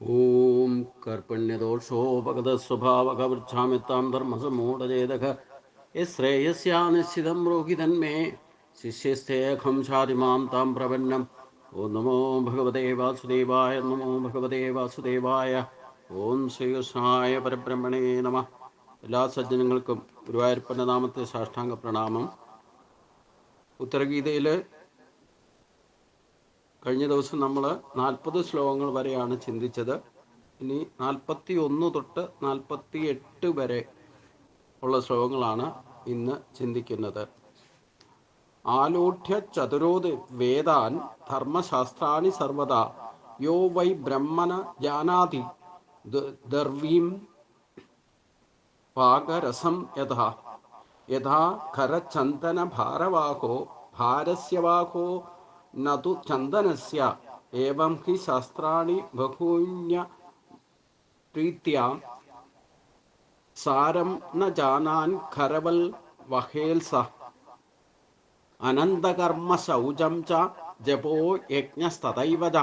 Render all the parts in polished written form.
ഓം കർപ്പണ്യദോഷോപഗതസ്വഭാവകവൃക്ഷാമിത്താം ധർമ്മസമൂഢചേതക യശ്രേയസ്യാനിശ്ചിതം ബ്രൂഹിതന്മേ ശിഷ്യസ്ഥേഖം ശാരിമാം താം പ്രപന്നം. ഓം നമോ ഭഗവതേ വാസുദേവായ. നമോ ഭഗവതേ വാസുദേവായ. ഓം ശ്രീകൃഷ്ണായ പരബ്രഹ്മണേ നമ. എല്ലാ സജ്ജനങ്ങൾക്കും ഗുരുവായൂരപ്പൻ്റെ നാമത്തെ സാഷ്ടാംഗ പ്രണാമം. ഉത്തരഗീതയിൽ കഴിഞ്ഞ ദിവസം നമ്മൾ 40 ശ്ലോകങ്ങൾ വരെയാണ് ചിന്തിച്ചത്. ഇനി 41 തൊട്ട് 48 വരെ ഉള്ള ശ്ലോകങ്ങളാണ് ഇന്ന് ചിന്തിക്കുന്നത്. ആലോഢ്യ ചതുരോത് വേദാൻ ധർമ്മശാസ്ത്രാണി സർവദാ യോ വൈ ബ്രഹ്മണ ജാനാതി ദർവീം പാകരസം യഥാ യഥാ ഖരചന്ദന ഭാരവാഹോ ഭാരസ്യവാഹോ നതു ചന്ദനസ്യ ഏവം ഹി ശാസ്ത്രാണി ബഹൂന്യ പ്രീത്യാ സാരം ന ജാനാൻ ഖരവൽ വഹേൽസ അനന്തകർമ്മ ശൗചം ച ജപോ യജ്ഞസ്തദൈവ ച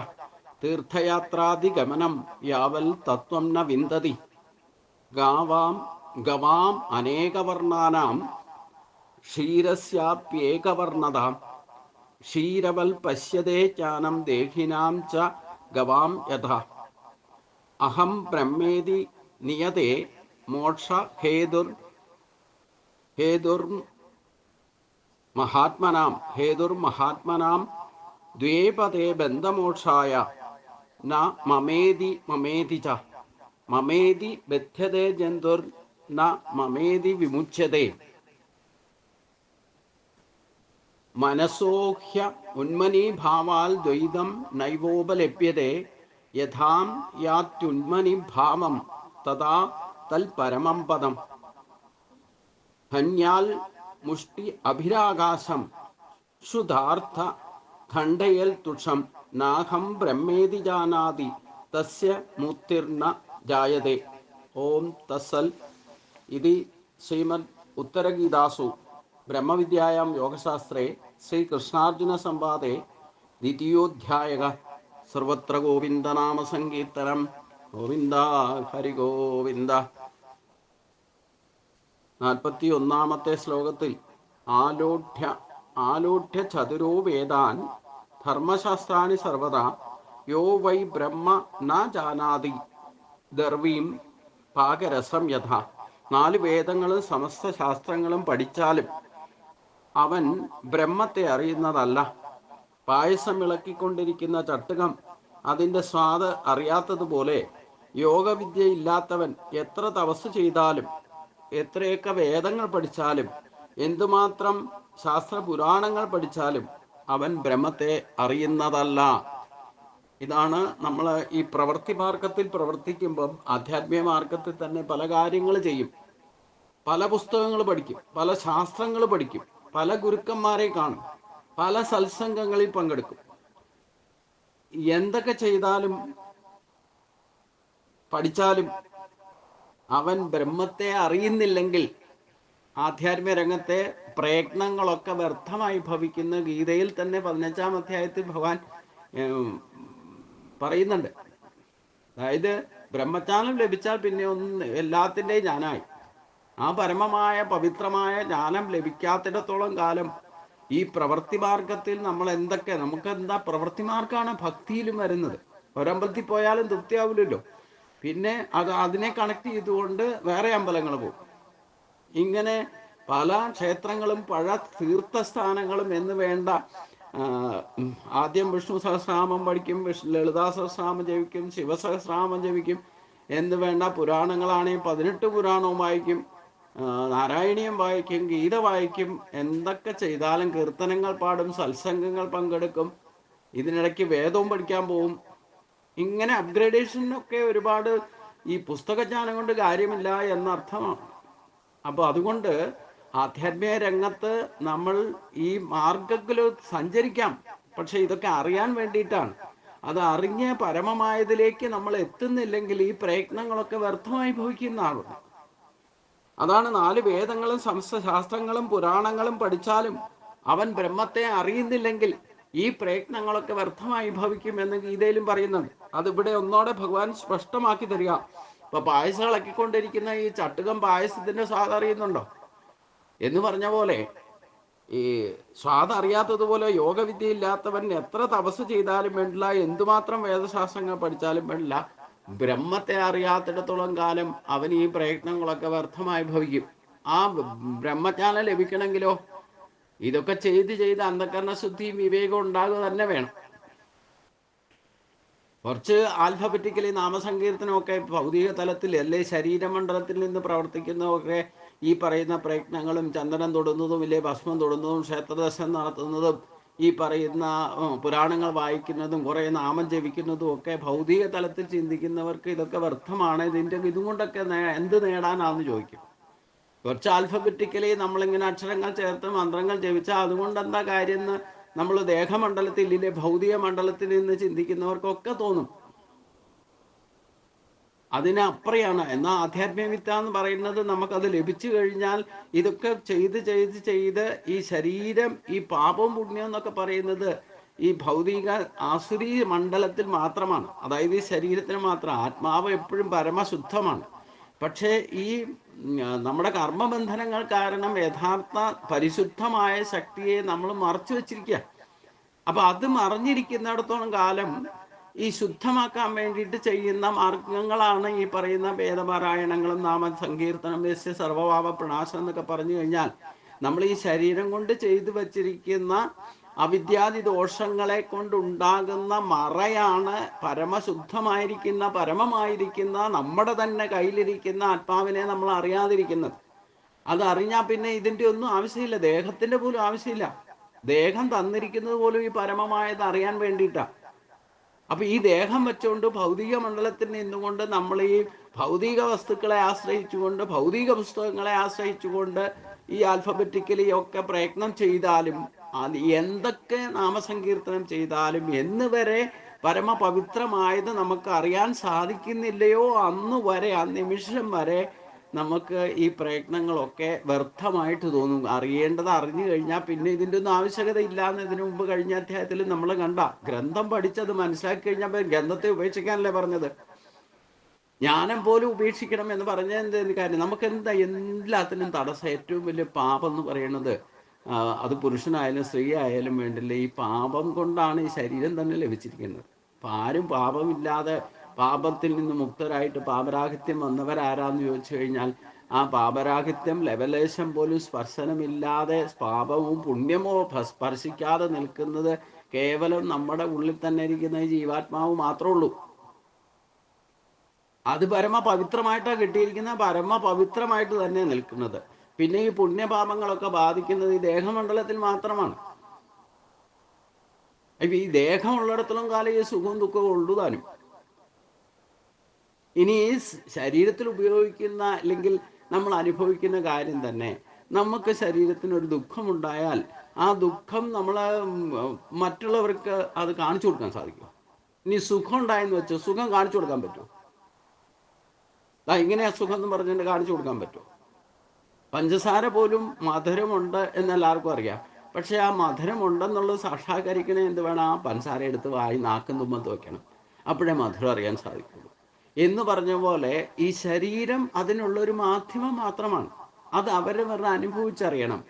തീർത്ഥയാത്രാദിഗമനം യാവൽ തത്വം ന വിന്ദതി ഗവാം അനേകവർണ്ണാനാം ക്ഷീരസ്യാപ്യേകവർണ്ണതാം ക്ഷീരവൽ പശ്യതേ ജ്ഞാനം ദേഹിനാം ച ഗവാം യഥാ അഹം ബ്രഹ്മേതി നിയതേ മോക്ഷ ഹേതുർമഹാത്മനാം ദ്വേപദേ ബന്ധമോക്ഷായ ന മമേതി ച മമേതി ബധ്യതേ ജന്തുർ ന മമേതി വിമുച്യതേ മനസോഹ്യ ഉന്മനീഭാവാൽ ദ്വൈതം നൈവോപലഭ്യത്തെ യഥാം യാത്യുന്മനീഭാവം തഥാ തൽപരമം പദം ഹന്യാൽ മുഷ്ടി അഭിരാകാശം ശുദ്ധാർത്ഥ ഖണ്ഡയൽ തുഷം നാഹം ബ്രഹ്മേതി ജാനാതി തസ്യ മുക്തിർന ജായതേ. ഓം തസ്സൽ. ഇതി ശ്രീമദ് ഉത്തരഗീതാസു ബ്രഹ്മവിദ്യായാം യോഗശാസ്ത്രേ ശ്രീകൃഷ്ണാർജുന സംവാദേ ദ്വിതീയോധ്യായഃ. സർവത്ര ഗോവിന്ദനാമ സങ്കീർത്തനം. ഗോവിന്ദ ഹരി ഗോവിന്ദ. 41 ശ്ലോകത്തിൽ ആലോഢ്യ ചതുരോ വേദാൻ ധർമ്മശാസ്ത്രാണി സർവദാ യോ വൈ ബ്രഹ്മ ന ജാനാതി ദർവീം പാകരസം യഥാ. 4 വേദങ്ങളും സമസ്ത ശാസ്ത്രങ്ങളും പഠിച്ചാലും അവൻ ബ്രഹ്മത്തെ അറിയുന്നതല്ല. പായസം ഇളക്കിക്കൊണ്ടിരിക്കുന്ന ചട്ടുകം അതിൻ്റെ സ്വാദ് അറിയാത്തതുപോലെ യോഗവിദ്യ ഇല്ലാത്തവൻ എത്ര തപസ് ചെയ്താലും എത്രയൊക്കെ വേദങ്ങൾ പഠിച്ചാലും എന്തുമാത്രം ശാസ്ത്ര പുരാണങ്ങൾ പഠിച്ചാലും അവൻ ബ്രഹ്മത്തെ അറിയുന്നതല്ല. ഇതാണ് നമ്മൾ ഈ പ്രവൃത്തി മാർഗത്തിൽ പ്രവർത്തിക്കുമ്പം ആധ്യാത്മിക മാർഗത്തിൽ തന്നെ പല കാര്യങ്ങൾ ചെയ്യും. പല പുസ്തകങ്ങൾ പഠിക്കും, പല ശാസ്ത്രങ്ങൾ പഠിക്കും, പല ഗുരുക്കന്മാരെ കാണും, പല സത്സംഗങ്ങളിൽ പങ്കെടുക്കും. എന്തൊക്കെ ചെയ്താലും പഠിച്ചാലും അവൻ ബ്രഹ്മത്തെ അറിയുന്നില്ലെങ്കിൽ ആധ്യാത്മിക രംഗത്തെ പ്രയത്നങ്ങളൊക്കെ വ്യർത്ഥമായി ഭവിക്കുന്ന ഗീതയിൽ തന്നെ 15-ാം അധ്യായത്തിൽ ഭഗവാൻ പറയുന്നുണ്ട്. അതായത് ബ്രഹ്മജ്ഞാനം ലഭിച്ചാൽ പിന്നെ എല്ലാത്തിൻ്റെയും ജ്ഞാനമായി. ആ പരമമായ പവിത്രമായ ജ്ഞാനം ലഭിക്കാത്തിടത്തോളം കാലം ഈ പ്രവൃത്തി മാർഗത്തിൽ നമ്മൾ നമുക്കെന്താ പ്രവൃത്തി മാർഗമാണ് ഭക്തിയിലും വരുന്നത്. ഒരമ്പലത്തിൽ പോയാലും തൃപ്തിയാവില്ലല്ലോ. പിന്നെ അതിനെ കണക്ട് ചെയ്തുകൊണ്ട് വേറെ അമ്പലങ്ങൾ പോകും. ഇങ്ങനെ പല ക്ഷേത്രങ്ങളും പല തീർത്ഥസ്ഥാനങ്ങളും എന്ന് വേണ്ട. ആദ്യം വിഷ്ണു സഹസ്രനാമം പഠിക്കും, ലളിതാ സഹസ്രനാമം ജപിക്കും, ശിവസഹസ്രനാമം ജപിക്കും എന്ന് വേണ്ട. പുരാണങ്ങളാണെങ്കിൽ 18 പുരാണവും വായിക്കും, നാരായണീയം വായിക്കും, ഗീത വായിക്കും. എന്തൊക്കെ ചെയ്താലും കീർത്തനങ്ങൾ പാടും, സത്സംഗങ്ങൾ പങ്കെടുക്കും, ഇതിനിടയ്ക്ക് വേദവും പഠിക്കാൻ പോവും. ഇങ്ങനെ അപ്ഗ്രേഡേഷനൊക്കെ ഒരുപാട്. ഈ പുസ്തകജ്ഞാനം കൊണ്ട് കാര്യമില്ല എന്നർത്ഥമാണ്. അപ്പോൾ അതുകൊണ്ട് ആധ്യാത്മിക രംഗത്ത് നമ്മൾ ഈ മാർഗത്തിൽ സഞ്ചരിക്കാം, പക്ഷെ ഇതൊക്കെ അറിയാൻ വേണ്ടിയിട്ടാണ്. അത് അറിഞ്ഞ് പരമമായതിലേക്ക് നമ്മൾ എത്തുന്നില്ലെങ്കിൽ ഈ പ്രയത്നങ്ങളൊക്കെ വ്യർത്ഥമായി ഭവിക്കുന്നതാണ്. അതാണ് 4 വേദങ്ങളും സമസ്ത ശാസ്ത്രങ്ങളും പുരാണങ്ങളും പഠിച്ചാലും അവൻ ബ്രഹ്മത്തെ അറിയുന്നില്ലെങ്കിൽ ഈ പ്രയത്നങ്ങളൊക്കെ വ്യർത്ഥമായി ഭവിക്കുമെന്ന് ഗീതയിലും പറയുന്നുണ്ട്. അതിവിടെ ഒന്നോടെ ഭഗവാൻ സ്പഷ്ടമാക്കി തരിക. ഇപ്പൊ പായസം ഇളക്കിക്കൊണ്ടിരിക്കുന്ന ഈ ചട്ടുകം പായസത്തിന്റെ സ്വാദ് അറിയുന്നുണ്ടോ എന്ന് പറഞ്ഞ പോലെ, ഈ സ്വാദ് അറിയാത്തതുപോലെ യോഗവിദ്യ ഇല്ലാത്തവൻ എത്ര തപസ് ചെയ്താലും വേണ്ടില്ല, എന്തുമാത്രം വേദശാസ്ത്രങ്ങൾ പഠിച്ചാലും വേണ്ടില്ല, ബ്രഹ്മത്തെ അറിയാത്തിടത്തോളം കാലം അവൻ ഈ പ്രയത്നങ്ങളൊക്കെ വ്യർത്ഥമായി ഭവിക്കും. ആ ബ്രഹ്മജ്ഞാനം ലഭിക്കണമെങ്കിലോ ഇതൊക്കെ ചെയ്ത് അന്ധകരണ ശുദ്ധിയും വിവേകവും ഉണ്ടാകുക തന്നെ വേണം. കുറച്ച് ആൽഫബറ്റിക്കലി നാമസങ്കീർത്തനമൊക്കെ ഭൗതിക തലത്തിൽ അല്ലെ ശരീരമണ്ഡലത്തിൽ നിന്ന് പ്രവർത്തിക്കുന്നതൊക്കെ ഈ പറയുന്ന പ്രയത്നങ്ങളും ചന്ദനം തൊടുന്നതും ഇല്ലേ ഭസ്മം തൊടുന്നതും ക്ഷേത്രദർശനം നടത്തുന്നതും ഈ പറയുന്ന പുരാണങ്ങൾ വായിക്കുന്നതും കുറേ നാമം ജപിക്കുന്നതും ഒക്കെ ഭൗതിക തലത്തിൽ ചിന്തിക്കുന്നവർക്ക് ഇതൊക്കെ വ്യർത്ഥമാണ്. ഇതും കൊണ്ടൊക്കെ എന്ത് നേടാനാണെന്ന് ചോദിക്കും. കുറച്ച് ആൽഫബറ്റിക്കലി നമ്മളിങ്ങനെ അക്ഷരങ്ങൾ ചേർത്ത് മന്ത്രങ്ങൾ ജപിച്ചാൽ അതുകൊണ്ട് എന്താ കാര്യം എന്ന് നമ്മൾ ദേഹമണ്ഡലത്തിൽ ഇല്ലേ ഭൗതിക മണ്ഡലത്തിൽ നിന്ന് ചിന്തിക്കുന്നവർക്കൊക്കെ തോന്നും. അതിനപ്പുറയാണ്. എന്നാൽ ആധ്യാത്മികവിദ്യ എന്ന് പറയുന്നത് നമുക്കത് ലഭിച്ചു കഴിഞ്ഞാൽ ഇതൊക്കെ ചെയ്ത് ഈ ശരീരം, ഈ പാപം പുണ്യം എന്നൊക്കെ പറയുന്നത് ഈ ഭൗതിക ആസുരി മണ്ഡലത്തിൽ മാത്രമാണ്. അതായത് ഈ ശരീരത്തിന് മാത്രം. ആത്മാവ് എപ്പോഴും പരമശുദ്ധമാണ്. പക്ഷേ ഈ നമ്മുടെ കർമ്മബന്ധനങ്ങൾ കാരണം യഥാർത്ഥ പരിശുദ്ധമായ ശക്തിയെ നമ്മൾ മറച്ചു വെച്ചിരിക്കുക. അപ്പൊ അത് മറിഞ്ഞിരിക്കുന്നിടത്തോളം കാലം ഈ ശുദ്ധമാക്കാൻ വേണ്ടിയിട്ട് ചെയ്യുന്ന മാർഗങ്ങളാണ് ഈ പറയുന്ന വേദപാരായണങ്ങളും നാമസങ്കീർത്തനം, യസ്യ സർവപാപ പ്രണാശം എന്നൊക്കെ പറഞ്ഞു കഴിഞ്ഞാൽ നമ്മൾ ഈ ശരീരം കൊണ്ട് ചെയ്തു വച്ചിരിക്കുന്ന അവിദ്യാദി ദോഷങ്ങളെ കൊണ്ടുണ്ടാകുന്ന മറയാണ് പരമശുദ്ധമായിരിക്കുന്ന പരമമായിരിക്കുന്ന നമ്മുടെ തന്നെ കയ്യിലിരിക്കുന്ന ആത്മാവിനെ നമ്മൾ അറിയാതിരിക്കുന്നത്. അത് അറിഞ്ഞാൽ പിന്നെ ഇതിൻ്റെ ഒന്നും ആവശ്യമില്ല, ദേഹത്തിൻ്റെ പോലും ആവശ്യമില്ല. ദേഹം തന്നിരിക്കുന്നത് പോലും ഈ പരമമായത് അറിയാൻ വേണ്ടിയിട്ടാണ്. അപ്പൊ ഈ ദേഹം വെച്ചുകൊണ്ട് ഭൗതിക മണ്ഡലത്തിൽ നിന്നുകൊണ്ട് നമ്മൾ ഈ ഭൗതിക വസ്തുക്കളെ ആശ്രയിച്ചുകൊണ്ട് ഭൗതിക പുസ്തകങ്ങളെ ആശ്രയിച്ചുകൊണ്ട് ഈ ആൽഫബറ്റിക്കലി ഒക്കെ പ്രയത്നം ചെയ്താലും അത് എന്തൊക്കെ നാമസങ്കീർത്തനം ചെയ്താലും എന്ന് വരെ പരമപവിത്രമായത് നമുക്ക് അറിയാൻ സാധിക്കുന്നില്ലയോ അന്ന് വരെ, ആ നിമിഷം വരെ നമുക്ക് ഈ പ്രയത്നങ്ങളൊക്കെ വ്യർത്ഥമായിട്ട് തോന്നും. അറിയേണ്ടത് അറിഞ്ഞു കഴിഞ്ഞാൽ പിന്നെ ഇതിൻ്റെ ഒന്നും ആവശ്യകത ഇല്ലാന്ന് ഇതിനു മുമ്പ് കഴിഞ്ഞ അധ്യായത്തിൽ നമ്മൾ കണ്ട. ഗ്രന്ഥം പഠിച്ചത് മനസ്സിലാക്കി കഴിഞ്ഞാൽ ഗ്രന്ഥത്തെ ഉപേക്ഷിക്കാനല്ലേ പറഞ്ഞത്. ജ്ഞാനം പോലും ഉപേക്ഷിക്കണം എന്ന് പറഞ്ഞ എന്തെങ്കിലും കാര്യം. നമുക്ക് എല്ലാത്തിനും തടസ്സം ഏറ്റവും വലിയ പാപം എന്ന് പറയുന്നത്, അത് പുരുഷനായാലും സ്ത്രീ ആയാലും വേണ്ടില്ല, ഈ പാപം കൊണ്ടാണ് ഈ ശരീരം തന്നെ ലഭിച്ചിരിക്കുന്നത്. അപ്പം ആരും പാപമില്ലാതെ പാപത്തിൽ നിന്ന് മുക്തരായിട്ട് പാപരാഹിത്യം വന്നവരാരാന്ന് ചോദിച്ചു കഴിഞ്ഞാൽ ആ പാപരാഹിത്യം ലവലേശം പോലും സ്പർശനമില്ലാതെ പാപവും പുണ്യമോ സ്പർശിക്കാതെ നിൽക്കുന്നത് കേവലം നമ്മുടെ ഉള്ളിൽ തന്നെ ഇരിക്കുന്ന ഈ ജീവാത്മാവ് മാത്രമേ ഉള്ളൂ. അത് പരമ പവിത്രമായിട്ടാണ് കിട്ടിയിരിക്കുന്ന, പരമ പവിത്രമായിട്ട് തന്നെ നിൽക്കുന്നത്. പിന്നെ ഈ പുണ്യപാപങ്ങളൊക്കെ ബാധിക്കുന്നത് ഈ ദേഹമണ്ഡലത്തിൽ മാത്രമാണ്. ഈ ദേഹമുള്ളിടത്തോളം കാലം ഈ സുഖവും ദുഃഖവും ഉള്ളു താനും. ഇനി ഈ ശരീരത്തിൽ ഉപയോഗിക്കുന്ന അല്ലെങ്കിൽ നമ്മൾ അനുഭവിക്കുന്ന കാര്യം തന്നെ, നമുക്ക് ശരീരത്തിനൊരു ദുഃഖമുണ്ടായാൽ ആ ദുഃഖം നമ്മൾ മറ്റുള്ളവർക്ക് അത് കാണിച്ചു കൊടുക്കാൻ സാധിക്കും. ഇനി സുഖം ഉണ്ടായെന്ന് വെച്ചോ, സുഖം കാണിച്ചു കൊടുക്കാൻ പറ്റുമോ? ഇങ്ങനെയാ സുഖം എന്ന് പറഞ്ഞിട്ട് കാണിച്ചു കൊടുക്കാൻ പറ്റുമോ? പഞ്ചസാര പോലും മധുരമുണ്ട് എന്നെല്ലാവർക്കും അറിയാം. പക്ഷെ ആ മധുരമുണ്ടെന്നുള്ളത് സാക്ഷാത്കരിക്കണേ എന്ത് വേണം? ആ പഞ്ചസാര എടുത്ത് വായി നാക്കും തുമ്പത്ത് വയ്ക്കണം. അപ്പോഴേ മധുരം അറിയാൻ സാധിക്കുള്ളൂ. എന്ന് പറഞ്ഞ പോലെ ഈ ശരീരം അതിനുള്ളൊരു മാധ്യമം മാത്രമാണ്. അത് അവരവരുടെ അനുഭവിച്ചറിയണം.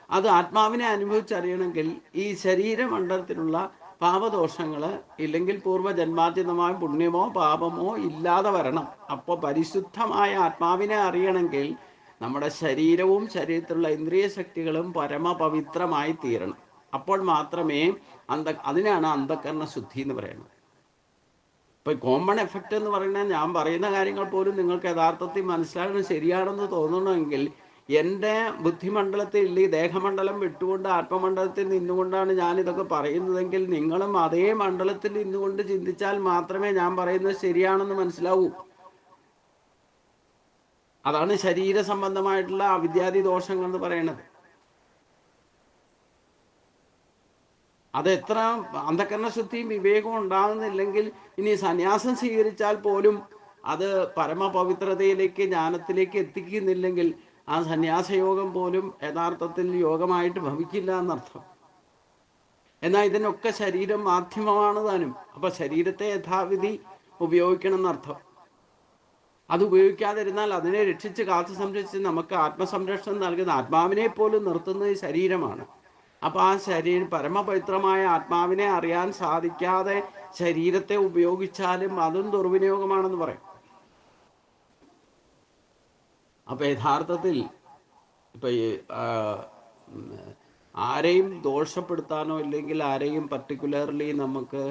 അത് ആത്മാവിനെ അനുഭവിച്ചറിയണമെങ്കിൽ ഈ ശരീരമണ്ഡലത്തിലുള്ള പാപദോഷങ്ങൾ ഇല്ലെങ്കിൽ പൂർവ്വജന്മാർജിതമായ പുണ്യമോ പാപമോ ഇല്ലാതെ വരണം. അപ്പോൾ പരിശുദ്ധമായ ആത്മാവിനെ അറിയണമെങ്കിൽ നമ്മുടെ ശരീരവും ശരീരത്തിലുള്ള ഇന്ദ്രിയ ശക്തികളും പരമപവിത്രമായി തീരണം. അപ്പോൾ മാത്രമേ അതിനാണ് അന്ധകരണ ശുദ്ധി എന്ന് പറയുന്നത്. ഇപ്പൊ കോമൺ എഫക്റ്റ് എന്ന് പറയുന്നത്, ഞാൻ പറയുന്ന കാര്യങ്ങൾ പോലും നിങ്ങൾക്ക് യഥാർത്ഥത്തിൽ മനസ്സിലാകണം, ശരിയാണെന്ന് തോന്നണമെങ്കിൽ എൻ്റെ ബുദ്ധിമണ്ഡലത്തിൽ ഈ ദേഹമണ്ഡലം വിട്ടുകൊണ്ട് ആത്മമണ്ഡലത്തിൽ നിന്നുകൊണ്ടാണ് ഞാനിതൊക്കെ പറയുന്നതെങ്കിൽ നിങ്ങളും അതേ മണ്ഡലത്തിൽ നിന്നുകൊണ്ട് ചിന്തിച്ചാൽ മാത്രമേ ഞാൻ പറയുന്നത് ശരിയാണെന്ന് മനസ്സിലാവൂ. അതാണ് ശരീര സംബന്ധമായിട്ടുള്ള അവിദ്യാദി ദോഷങ്ങൾ എന്ന് പറയുന്നത്. അത് എത്ര അന്ധകരണശുദ്ധിയും വിവേകവും ഉണ്ടാകുന്നില്ലെങ്കിൽ ഇനി സന്യാസം സ്വീകരിച്ചാൽ പോലും അത് പരമപവിത്രതയിലേക്ക് ജ്ഞാനത്തിലേക്ക് എത്തിക്കുന്നില്ലെങ്കിൽ ആ സന്യാസയോഗം പോലും യഥാർത്ഥത്തിൽ യോഗമായിട്ട് ഭവിക്കില്ല എന്നർത്ഥം. എന്നാൽ ഇതിനൊക്കെ ശരീരം മാധ്യമമാണ് താനും. അപ്പം ശരീരത്തെ യഥാവിധി ഉപയോഗിക്കണം എന്നർത്ഥം. അത് ഉപയോഗിക്കാതിരുന്നാൽ അതിനെ രക്ഷിച്ച് കാത്തു സംരക്ഷിച്ച് നമുക്ക് ആത്മസംരക്ഷണം നൽകുന്ന ആത്മാവിനെ പോലും നിർത്തുന്നത് ശരീരമാണ്. അപ്പോൾ ആ ശരീരം പരമപവിത്രമായ ആത്മാവിനെ അറിയാൻ സാധിക്കാതെ ശരീരത്തെ ഉപയോഗിച്ചാലും അതും ദുർവിനിയോഗമാണെന്ന് പറയും. അപ്പോൾ യഥാർത്ഥത്തിൽ ഇപ്പം ഈ ആരെയും ദോഷപ്പെടുത്താനോ ഇല്ലെങ്കിൽ ആരെയും പർട്ടിക്കുലർലി നമുക്ക്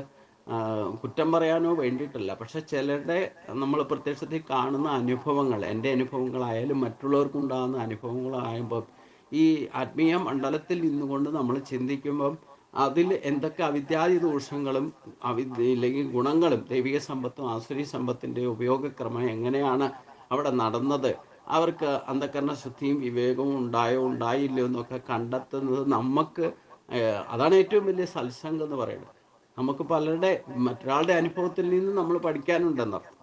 കുറ്റം പറയാനോ വേണ്ടിയിട്ടല്ല. പക്ഷെ ചിലരുടെ നമ്മൾ പ്രത്യക്ഷത്തിൽ കാണുന്ന അനുഭവങ്ങൾ, എൻ്റെ അനുഭവങ്ങളായാലും മറ്റുള്ളവർക്കുണ്ടാകുന്ന അനുഭവങ്ങളായുമ്പോൾ ഈ ആത്മീയ മണ്ഡലത്തിൽ നിന്നുകൊണ്ട് നമ്മൾ ചിന്തിക്കുമ്പം അതിൽ എന്തൊക്കെ അവിദ്യാദി ദോഷങ്ങളും ഇല്ലെങ്കിൽ ഗുണങ്ങളും ദൈവിക സമ്പത്തും ആസുരി സമ്പത്തിൻ്റെ ഉപയോഗക്രമം എങ്ങനെയാണ് അവിടെ നടന്നത്, അവർക്ക് അന്ധകരണ ശുദ്ധിയും വിവേകവും ഉണ്ടായോ ഉണ്ടായില്ലയോ എന്നൊക്കെ കണ്ടെത്തുന്നത് നമുക്ക് അതാണ് ഏറ്റവും വലിയ സത്സംഗം എന്ന് പറയുന്നത്. നമുക്ക് പലരുടെ മറ്റൊരാളുടെ അനുഭവത്തിൽ നിന്ന് നമ്മൾ പഠിക്കാനുണ്ടെന്നർത്ഥം.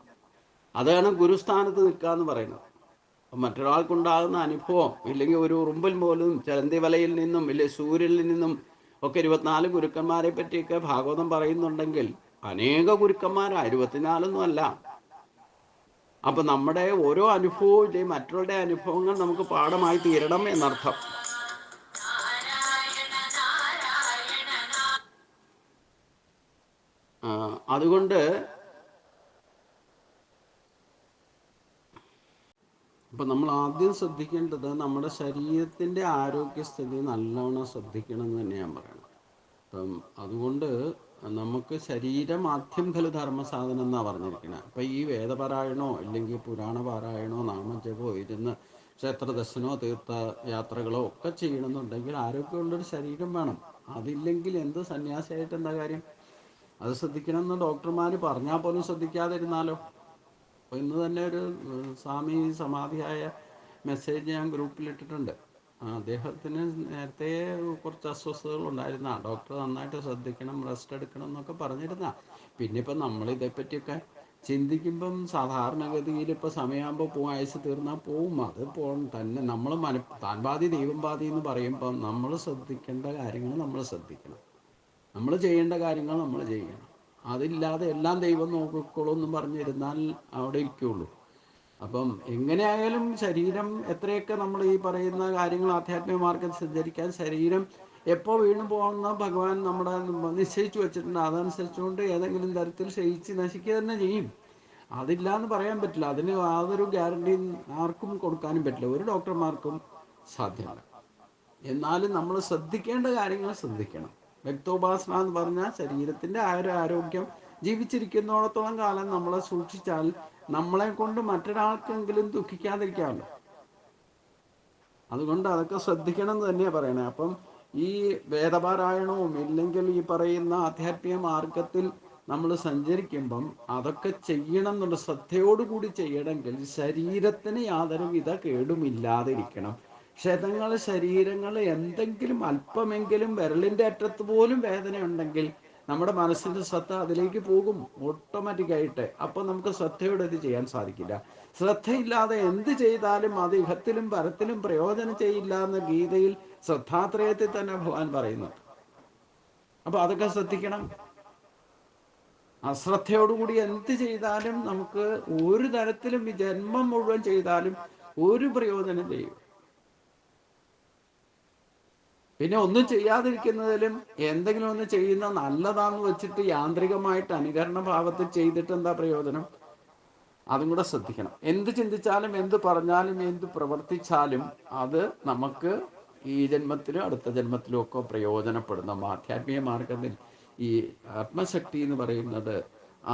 അതാണ് ഗുരുസ്ഥാനത്ത് നിൽക്കുക എന്ന് പറയുന്നത്. മറ്റൊരാൾക്കുണ്ടാകുന്ന അനുഭവം ഇല്ലെങ്കിൽ ഒരു ഉറുമ്പിൽ പോലും ചലന്തി വലയിൽ നിന്നും ഇല്ലെ സൂര്യനിൽ നിന്നും ഒക്കെ 24 ഗുരുക്കന്മാരെ പറ്റിയൊക്കെ ഭാഗവതം പറയുന്നുണ്ടെങ്കിൽ അനേക ഗുരുക്കന്മാരാ, 24 അല്ല. അപ്പൊ നമ്മുടെ ഓരോ അനുഭവവും ഇല്ലേ മറ്റുള്ളവരുടെ അനുഭവങ്ങൾ നമുക്ക് പാഠമായി തീരണം എന്നർത്ഥം. അതുകൊണ്ട് അപ്പം നമ്മൾ ആദ്യം ശ്രദ്ധിക്കേണ്ടത് നമ്മുടെ ശരീരത്തിൻ്റെ ആരോഗ്യസ്ഥിതി നല്ലോണം ശ്രദ്ധിക്കണം എന്ന് തന്നെ ഞാൻ പറയണം. അപ്പം അതുകൊണ്ട് നമുക്ക് ശരീരമാദ്യം ഖലു ധർമ്മസാധനം എന്നാണ് പറഞ്ഞിരിക്കുന്നത്. അപ്പം ഈ വേദപാരായണോ ഇല്ലെങ്കിൽ പുരാണ പാരായണോ നാമജപോ ഇരുന്ന് ക്ഷേത്രദർശനമോ തീർത്ഥയാത്രകളോ ഒക്കെ ചെയ്യണമെന്നുണ്ടെങ്കിൽ ആരോഗ്യമുള്ളൊരു ശരീരം വേണം. അതില്ലെങ്കിൽ എന്ത് സന്യാസിയായിട്ട് എന്താ കാര്യം? അത് ശ്രദ്ധിക്കണമെന്ന് ഡോക്ടർമാർ പറഞ്ഞാൽ പോലും ശ്രദ്ധിക്കാതിരുന്നാലോ? അപ്പോൾ ഇന്ന് തന്നെ ഒരു സ്വാമി സമാധിയായ മെസ്സേജ് ഞാൻ ഗ്രൂപ്പിലിട്ടിട്ടുണ്ട്. അദ്ദേഹത്തിന് നേരത്തെ കുറച്ച് അസ്വസ്ഥതകൾ ഉണ്ടായിരുന്ന, ഡോക്ടർ നന്നായിട്ട് ശ്രദ്ധിക്കണം, റെസ്റ്റ് എടുക്കണം എന്നൊക്കെ പറഞ്ഞിരുന്ന. പിന്നെ ഇപ്പം നമ്മളിതേപ്പറ്റിയൊക്കെ ചിന്തിക്കുമ്പം സാധാരണഗതിയിൽ ഇപ്പോൾ സമയമാകുമ്പോൾ ആയുസ് തീർന്നാൽ പോവും. അത് തന്നെ നമ്മൾ താൻ ബാധി ദൈവം ബാധി എന്ന് പറയുമ്പം നമ്മൾ ശ്രദ്ധിക്കേണ്ട കാര്യങ്ങൾ നമ്മൾ ശ്രദ്ധിക്കണം, നമ്മൾ ചെയ്യേണ്ട കാര്യങ്ങൾ നമ്മൾ ചെയ്യണം. അതില്ലാതെ എല്ലാം ദൈവം നോക്കിക്കോളൂ എന്നും പറഞ്ഞിരുന്നാൽ അവിടെ ഇരിക്കുള്ളൂ. അപ്പം എങ്ങനെയായാലും ശരീരം എത്രയൊക്കെ നമ്മൾ ഈ പറയുന്ന കാര്യങ്ങൾ ആധ്യാത്മിക മാർഗത്തിൽ സഞ്ചരിക്കാൻ ശരീരം എപ്പോൾ വീണു പോകുന്ന ഭഗവാൻ നമ്മുടെ നിശ്ചയിച്ചു വെച്ചിട്ടുണ്ട്. അതനുസരിച്ചുകൊണ്ട് ഏതെങ്കിലും തരത്തിൽ ക്ഷയിച്ച് നശിക്കുക തന്നെ ചെയ്യും. അതില്ല എന്ന് പറയാൻ പറ്റില്ല. അതിന് യാതൊരു ഗ്യാരണ്ടിയും ആർക്കും കൊടുക്കാനും പറ്റില്ല, ഒരു ഡോക്ടർമാർക്കും സാധ്യമല്ല. എന്നാലും നമ്മൾ ശ്രദ്ധിക്കേണ്ട കാര്യങ്ങൾ ശ്രദ്ധിക്കണം. വ്യക്തോപാസന എന്ന് പറഞ്ഞാൽ ശരീരത്തിൻ്റെ ആരോഗ്യം ജീവിച്ചിരിക്കുന്നിടത്തോളം കാലം നമ്മളെ സൂക്ഷിച്ചാൽ നമ്മളെ കൊണ്ട് മറ്റൊരാൾക്കെങ്കിലും ദുഃഖിക്കാതിരിക്കാമല്ലോ. അതുകൊണ്ട് അതൊക്കെ ശ്രദ്ധിക്കണം എന്ന് തന്നെയാണ് പറയണേ. അപ്പം ഈ വേദപാരായണവും ഇല്ലെങ്കിൽ ഈ പറയുന്ന ആധ്യാത്മിക മാർഗത്തിൽ നമ്മൾ സഞ്ചരിക്കുമ്പം അതൊക്കെ ചെയ്യണം എന്നുള്ള ശ്രദ്ധയോടുകൂടി ചെയ്യണമെങ്കിൽ ശരീരത്തിന് യാതൊരുവിധ കേടുമില്ലാതിരിക്കണം. ക്ഷതങ്ങൾ ശരീരങ്ങൾ എന്തെങ്കിലും അല്പമെങ്കിലും വിരലിൻ്റെ അറ്റത്ത് പോലും വേദനയുണ്ടെങ്കിൽ നമ്മുടെ മനസ്സിൻ്റെ ശ്രദ്ധ അതിലേക്ക് പോകും ഓട്ടോമാറ്റിക്കായിട്ട്. അപ്പം നമുക്ക് ശ്രദ്ധയോടെ ഇത് ചെയ്യാൻ സാധിക്കില്ല. ശ്രദ്ധയില്ലാതെ എന്ത് ചെയ്താലും അത് ഇഹത്തിലും പരത്തിലും പ്രയോജനം ചെയ്യില്ല എന്ന് ഗീതയിൽ ശ്രദ്ധാത്രയത്തിൽ തന്നെ ഭഗവാൻ പറയുന്നുണ്ട്. അപ്പം അതൊക്കെ ശ്രദ്ധിക്കണം. അശ്രദ്ധയോടുകൂടി എന്ത് ചെയ്താലും നമുക്ക് ഒരു തരത്തിലും ഈ ജന്മം മുഴുവൻ ചെയ്താലും ഒരു പ്രയോജനം ചെയ്യും. പിന്നെ ഒന്നും ചെയ്യാതിരിക്കുന്നതിലും എന്തെങ്കിലും ഒന്ന് ചെയ്യുന്ന നല്ലതാന്ന് വെച്ചിട്ട് യാന്ത്രികമായിട്ട് അനുകരണ ഭാവത്തിൽ ചെയ്തിട്ട് എന്താ പ്രയോജനം? അതും കൂടെ ശ്രദ്ധിക്കണം. എന്ത് ചിന്തിച്ചാലും എന്ത് പറഞ്ഞാലും എന്ത് പ്രവർത്തിച്ചാലും അത് നമുക്ക് ഈ ജന്മത്തിലും അടുത്ത ജന്മത്തിലും ഒക്കെ പ്രയോജനപ്പെടുന്ന ആധ്യാത്മിക മാർഗത്തിൽ ഈ ആത്മശക്തി എന്ന് പറയുന്നത്,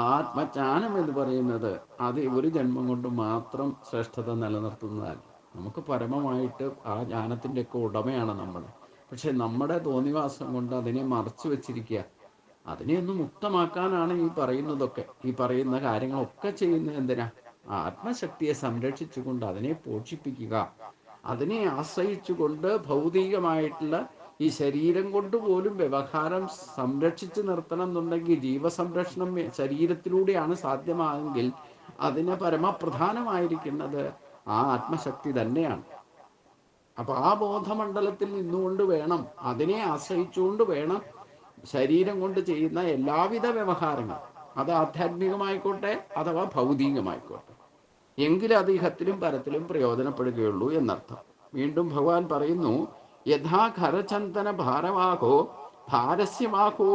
ആത്മജ്ഞാനം എന്ന് പറയുന്നത് അത് ഒരു ജന്മം കൊണ്ട് മാത്രം ശ്രേഷ്ഠത നിലനിർത്തുന്നതല്ല. നമുക്ക് പരമമായിട്ട് ആ ജ്ഞാനത്തിൻ്റെയൊക്കെ ഉടമയാണ് നമ്മൾ. പക്ഷെ നമ്മുടെ തോന്നിവാസം കൊണ്ട് അതിനെ മറച്ചു വെച്ചിരിക്കുക. അതിനെ ഒന്ന് മുക്തമാക്കാനാണ് ഈ പറയുന്നതൊക്കെ. ഈ പറയുന്ന കാര്യങ്ങളൊക്കെ ചെയ്യുന്നത് എന്തിനാ? ആത്മശക്തിയെ സംരക്ഷിച്ചുകൊണ്ട് അതിനെ പോഷിപ്പിക്കുക. അതിനെ ആശ്രയിച്ചുകൊണ്ട് ഭൗതികമായിട്ടുള്ള ഈ ശരീരം കൊണ്ട് പോലും വ്യവഹാരം സംരക്ഷിച്ച് നിർത്തണം എന്നുണ്ടെങ്കിൽ ജീവസംരക്ഷണം ശരീരത്തിലൂടെയാണ് സാധ്യമാകുമെങ്കിൽ അതിന് പരമപ്രധാനമായിരിക്കുന്നത് ആ ആത്മശക്തി തന്നെയാണ്. അപ്പോൾ ആ ബോധമണ്ഡലത്തിൽ നിന്നുകൊണ്ട് വേണം, അതിനെ ആശ്രയിച്ചുകൊണ്ട് വേണം ശരീരം കൊണ്ട് ചെയ്യുന്ന എല്ലാവിധ വ്യവഹാരങ്ങളും, അത് ആധ്യാത്മികമായിക്കോട്ടെ അഥവാ ഭൗതികമായിക്കോട്ടെ, എങ്കിലും അത് ഇഹത്തിലും പരത്തിലും പ്രയോജനപ്പെടുകയുള്ളൂ എന്നർത്ഥം. വീണ്ടും ഭഗവാൻ പറയുന്നു, യഥാ ഖരചന്ദന ഭാരവാഹോ ഭാരസ്യവാഹോ